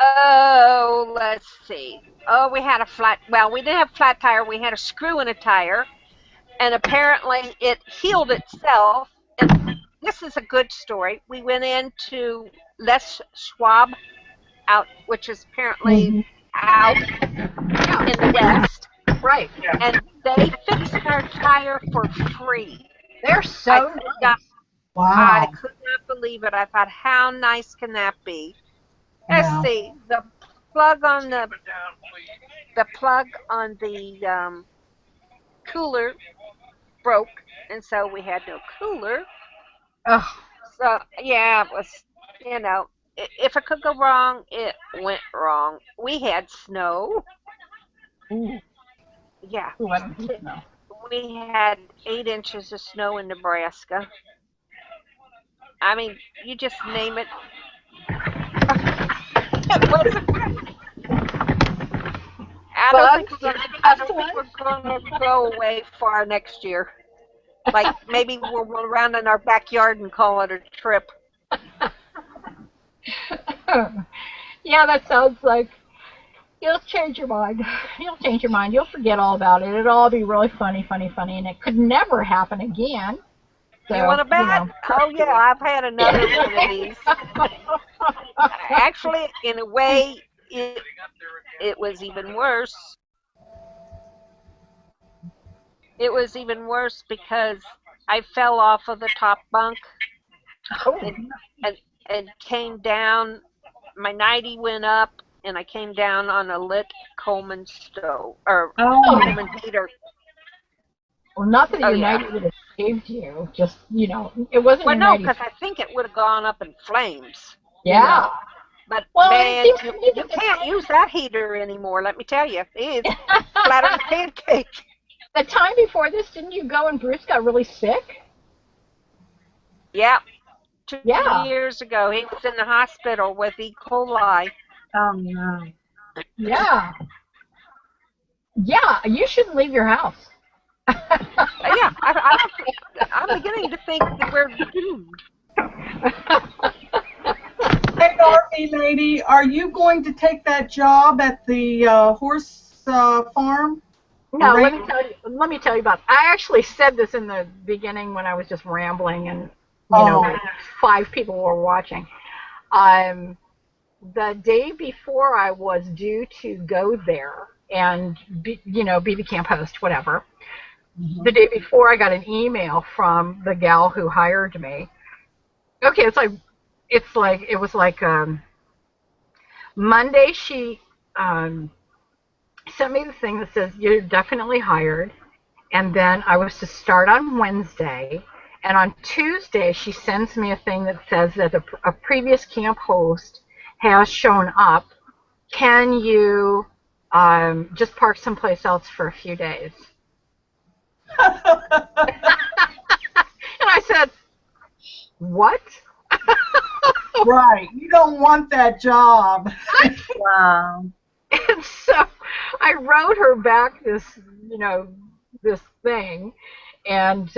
Speaker 6: oh, let's see. Oh, we had a flat. Well, we didn't have a flat tire. We had a screw in a tire, and apparently it healed itself. And this is a good story. We went into Les Schwab out, which is apparently out in the West,
Speaker 1: Right.
Speaker 6: and they fixed our tire for free.
Speaker 1: They're
Speaker 6: I
Speaker 1: so
Speaker 6: could
Speaker 1: nice.
Speaker 6: not, I
Speaker 2: Wow.
Speaker 6: could not believe it. I thought, how nice can that be? Let's
Speaker 2: Wow.
Speaker 6: see. Plug on the the plug on the cooler broke, and so we had no cooler.
Speaker 1: Oh,
Speaker 6: So yeah, it was if it could go wrong, it went wrong. We had snow.
Speaker 1: ooh,
Speaker 6: Yeah,
Speaker 1: ooh, I don't think so.
Speaker 6: we had 8 inches of snow in Nebraska. I mean, you just name it. It wasn't. I don't
Speaker 1: Bugs
Speaker 6: think
Speaker 1: and
Speaker 6: we're. I don't think
Speaker 1: pestilence.
Speaker 6: we're gonna go away far next year. Like maybe we'll run around in our backyard and call it a trip.
Speaker 1: Yeah, that sounds like you'll change your mind. You'll change your mind. You'll forget all about it. It'll all be really funny, and it could never happen again. So,
Speaker 6: You want to bet? Oh yeah, I've had another one of these. Actually, in a way, it was even worse. It was even worse because I fell off of the top bunk
Speaker 1: Oh,
Speaker 6: and, and came down. My nightie went up, and I came down on a lit Coleman stove or
Speaker 4: Oh,
Speaker 6: Coleman heater.
Speaker 1: well, not that
Speaker 6: Oh
Speaker 1: your
Speaker 6: yeah.
Speaker 1: nightie would have saved you. Just, it wasn't
Speaker 6: Well,
Speaker 1: your
Speaker 6: no,
Speaker 1: nightie.
Speaker 6: because I think it would have gone up in flames.
Speaker 1: Yeah.
Speaker 6: But
Speaker 1: Well, it
Speaker 6: man,
Speaker 1: seems to me
Speaker 6: you
Speaker 1: that
Speaker 6: can't use that heater anymore. Let me tell you, it's flatter than a pancake.
Speaker 1: the time before this, didn't you go and Bruce got really sick?
Speaker 6: Yeah, two
Speaker 1: Yeah.
Speaker 6: years ago, he was in the hospital with E. coli.
Speaker 4: oh no.
Speaker 1: Yeah. Yeah. You shouldn't leave your house.
Speaker 6: Yeah, I'm beginning to think that we're doomed.
Speaker 2: Hey, Dorothy lady, are you going to take that job at the horse farm?
Speaker 1: No,
Speaker 2: Right.
Speaker 1: let me tell you about. I actually said this in the beginning when I was just rambling, and
Speaker 2: Oh.
Speaker 1: 5 people were watching. Um, the day before I was due to go there and be the camp host, whatever.
Speaker 2: Mhm.
Speaker 1: The day before, I got an email from the gal who hired me. Okay, it was like Monday. She sent me the thing that says you're definitely hired. And then I was to start on Wednesday. And on Tuesday, she sends me a thing that says that a previous camp host has shown up. Can you just park someplace else for a few days? And I said, what?
Speaker 2: Right. You don't want that job.
Speaker 4: Wow.
Speaker 1: And so I wrote her back this thing, and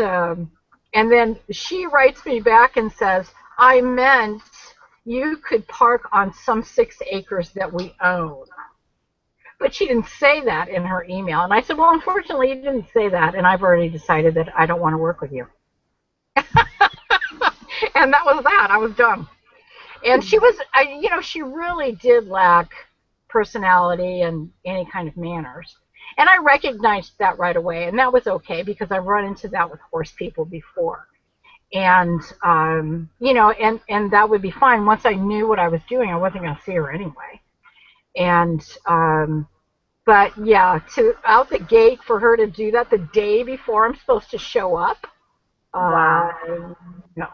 Speaker 1: then she writes me back and says, I meant you could park on some 6 acres that we own. But she didn't say that in her email. And I said, well, unfortunately, you didn't say that, and I've already decided that I don't want to work with you. And that was that. I was done. And she really did lack personality and any kind of manners. And I recognized that right away, and that was okay because I've run into that with horse people before. And and that would be fine. Once I knew what I was doing, I wasn't going to see her anyway. And but yeah, to out the gate for her to do that the day before I'm supposed to show up,
Speaker 4: Wow.
Speaker 1: no,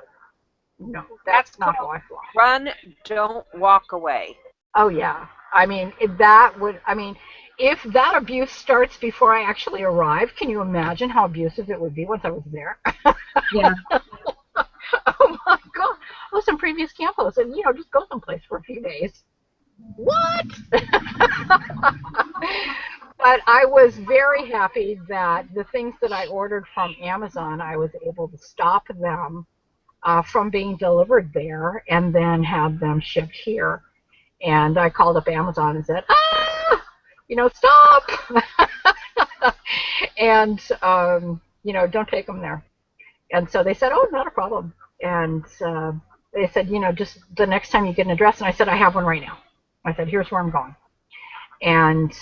Speaker 1: no,
Speaker 6: That's
Speaker 1: that's not how
Speaker 6: called
Speaker 1: I feel.
Speaker 6: run, don't walk away.
Speaker 1: Oh yeah. I mean, if that would, I mean, if that abuse starts before I actually arrive, can you imagine how abusive it would be once I was there?
Speaker 4: Yeah.
Speaker 1: Oh my God. Oh, some previous camp hosts said, just go someplace for a few days. What? But I was very happy that the things that I ordered from Amazon, I was able to stop them from being delivered there and then have them shipped here. And I called up Amazon and said, stop. And, don't take them there. And so they said, oh, not a problem. And they said, just the next time you get an address. And I said, I have one right now. I said, here's where I'm going. And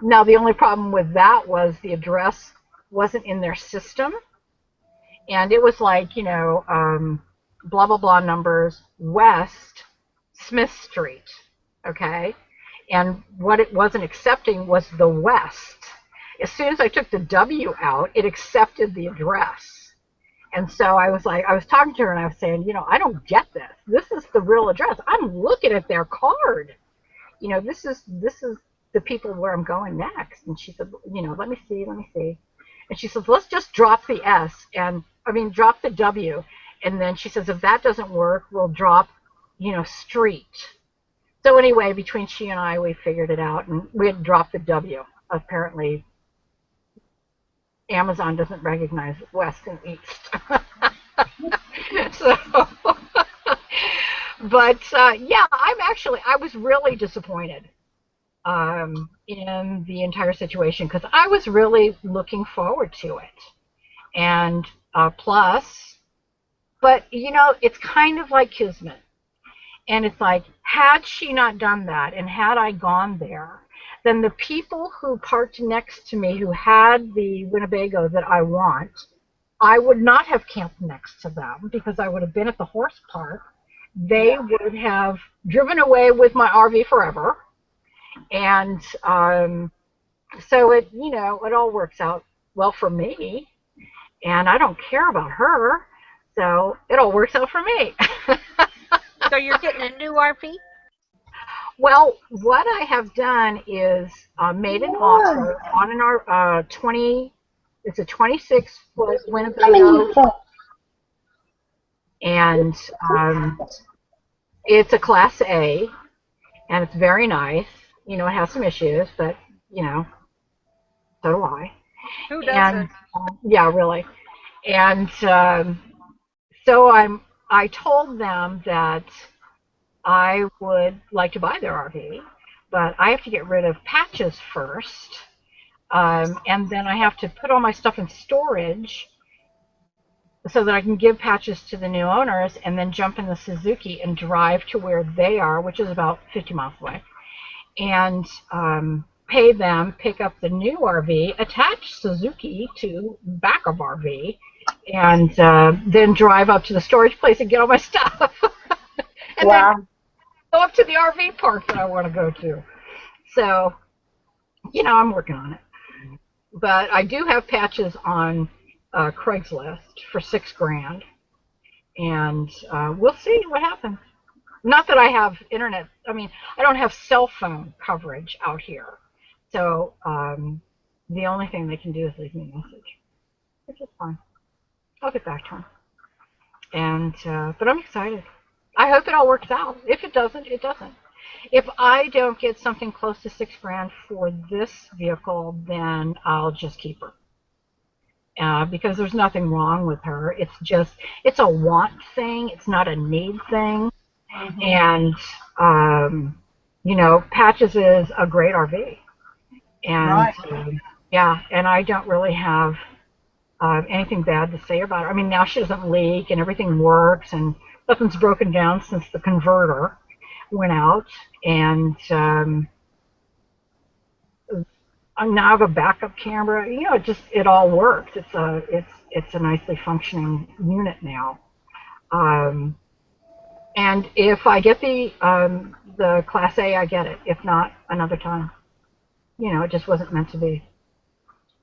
Speaker 1: now the only problem with that was the address wasn't in their system. And it was like, blah, blah, blah numbers, West Smith Street. Okay. And what it wasn't accepting was the West. As soon as I took the W out, it accepted the address. And so I was talking to her and I was saying, I don't get this. This is the real address. I'm looking at their card. This is the people where I'm going next. And she said, let me see. And she says, let's just drop the drop the W. And then she says, if that doesn't work, we'll drop, street. So anyway, between she and I, we figured it out, and we had dropped the W. Apparently, Amazon doesn't recognize West and East. So, but yeah, I was really disappointed in the entire situation because I was really looking forward to it. And plus, but it's kind of like Kismet. And it's like, had she not done that and had I gone there, then the people who parked next to me who had the Winnebago that I want, I would not have camped next to them because I would have been at the horse park. They would have driven away with my RV forever. And so it all works out well for me. And I don't care about her. So it all works out for me.
Speaker 6: So you're getting a new RV?
Speaker 1: Well, what I have done is made an offer on an 20. It's a 26-foot Winnebago, and it's a Class A, and it's very nice. It has some issues, but so do I.
Speaker 6: Who
Speaker 1: And
Speaker 6: doesn't?
Speaker 1: yeah, really. And so I told them that I would like to buy their RV, but I have to get rid of Patches first, and then I have to put all my stuff in storage so that I can give Patches to the new owners and then jump in the Suzuki and drive to where they are, which is about 50 miles away, and pay them, pick up the new RV, attach Suzuki to back of RV, and then drive up to the storage place and get all my stuff. And then go up to the RV park that I want to go to. So, I'm working on it. But I do have Patches on Craigslist for $6,000, and we'll see what happens. Not that I have internet. I mean, I don't have cell phone coverage out here. So the only thing they can do is leave me a message, which is fine. I'll get back to them. And but I'm excited. I hope it all works out. If it doesn't, it doesn't. If I don't get something close to $6,000 for this vehicle, then I'll just keep her. Because there's nothing wrong with her. It's a want thing. It's not a need thing. And, Patches is a great RV. And, yeah, and I don't really have anything bad to say about her. I mean, now she doesn't leak and everything works and nothing's broken down since the converter went out. And I now have a backup camera. It all works. It's a nicely functioning unit now. And if I get the Class A, I get it. If not, another time. It just wasn't meant to be.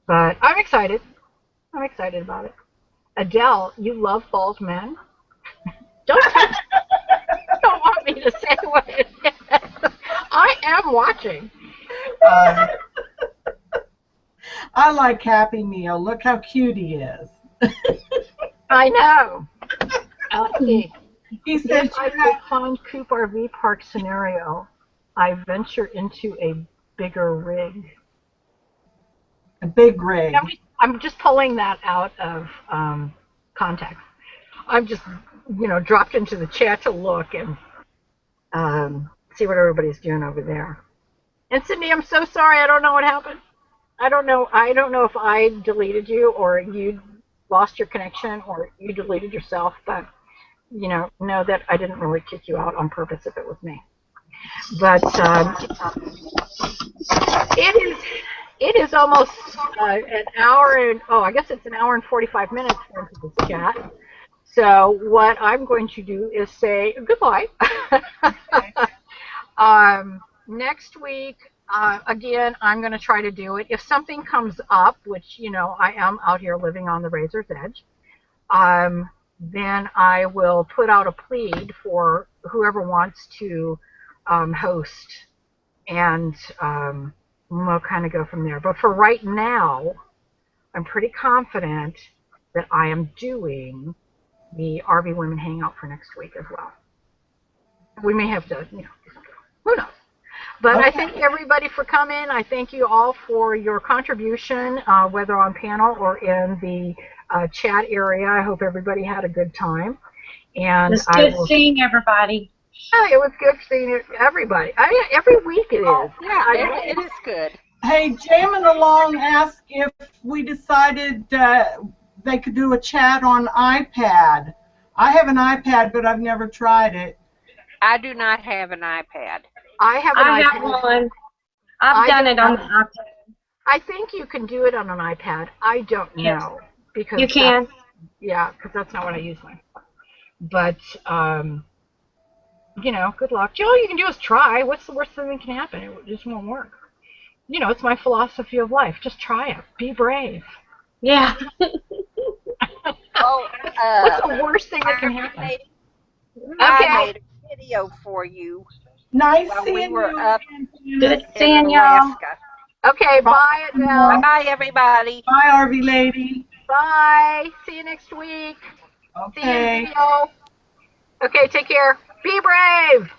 Speaker 1: But I'm excited. I'm excited about it. Adele, you love bald men? Don't want me to say what it is. I am watching.
Speaker 2: I like Happy Meal. Look how cute he is.
Speaker 1: I know.
Speaker 2: He says,
Speaker 1: if I could find Coop RV Park scenario, I venture into a bigger rig.
Speaker 2: A big rig.
Speaker 1: I'm just pulling that out of context. I'm just, dropped into the chat to look and see what everybody's doing over there. And Cindy, I'm so sorry. I don't know what happened. I don't know if I deleted you or you lost your connection or you deleted yourself, but know that I didn't really kick you out on purpose if it was me. But it is almost an hour and I guess it's an hour and 45 minutes into this chat. So what I'm going to do is say goodbye. Next week, again, I'm going to try to do it. If something comes up, which I am out here living on the razor's edge, then I will put out a plead for whoever wants to host, and we'll kind of go from there. But for right now, I'm pretty confident that I am doing the RV Women Hangout for next week as well. We may have to, who knows? But I
Speaker 2: Okay.
Speaker 1: thank everybody for coming. I thank you all for your contribution, whether on panel or in the chat area. I hope everybody had a good time. And
Speaker 5: It's
Speaker 1: I
Speaker 5: good
Speaker 1: will.
Speaker 5: seeing everybody.
Speaker 1: Yeah, it was good seeing everybody. Every week it is.
Speaker 3: Yeah,
Speaker 1: I,
Speaker 3: it is good.
Speaker 2: Hey, Jamming Along asked if we decided they could do a chat on iPad. I have an iPad, but I've never tried it.
Speaker 6: I do not have an iPad.
Speaker 1: I have an
Speaker 5: I have
Speaker 1: iPad.
Speaker 5: one. I've done it on the iPad.
Speaker 1: I think you can do it on an iPad. I don't
Speaker 5: Yes,
Speaker 1: know because
Speaker 5: you can.
Speaker 1: because that's not what I use mine for. But good luck. All you can do is try. What's the worst thing that can happen? It just won't work. It's my philosophy of life. Just try it. Be brave.
Speaker 5: Yeah.
Speaker 3: Oh,
Speaker 1: What's the worst thing that can happen?
Speaker 3: I
Speaker 1: Okay.
Speaker 3: made a video for you
Speaker 2: Nice
Speaker 3: while we
Speaker 2: seeing
Speaker 3: were
Speaker 2: you
Speaker 3: up
Speaker 2: again,
Speaker 5: Good
Speaker 2: Janice.
Speaker 3: in
Speaker 5: seeing y'all.
Speaker 3: Alaska.
Speaker 1: Okay. Bye, Adele.
Speaker 3: Bye-bye, everybody.
Speaker 2: Bye, RV lady.
Speaker 1: Bye. See you next week. See you in
Speaker 2: Okay.
Speaker 1: video. Okay. Take care. Be brave.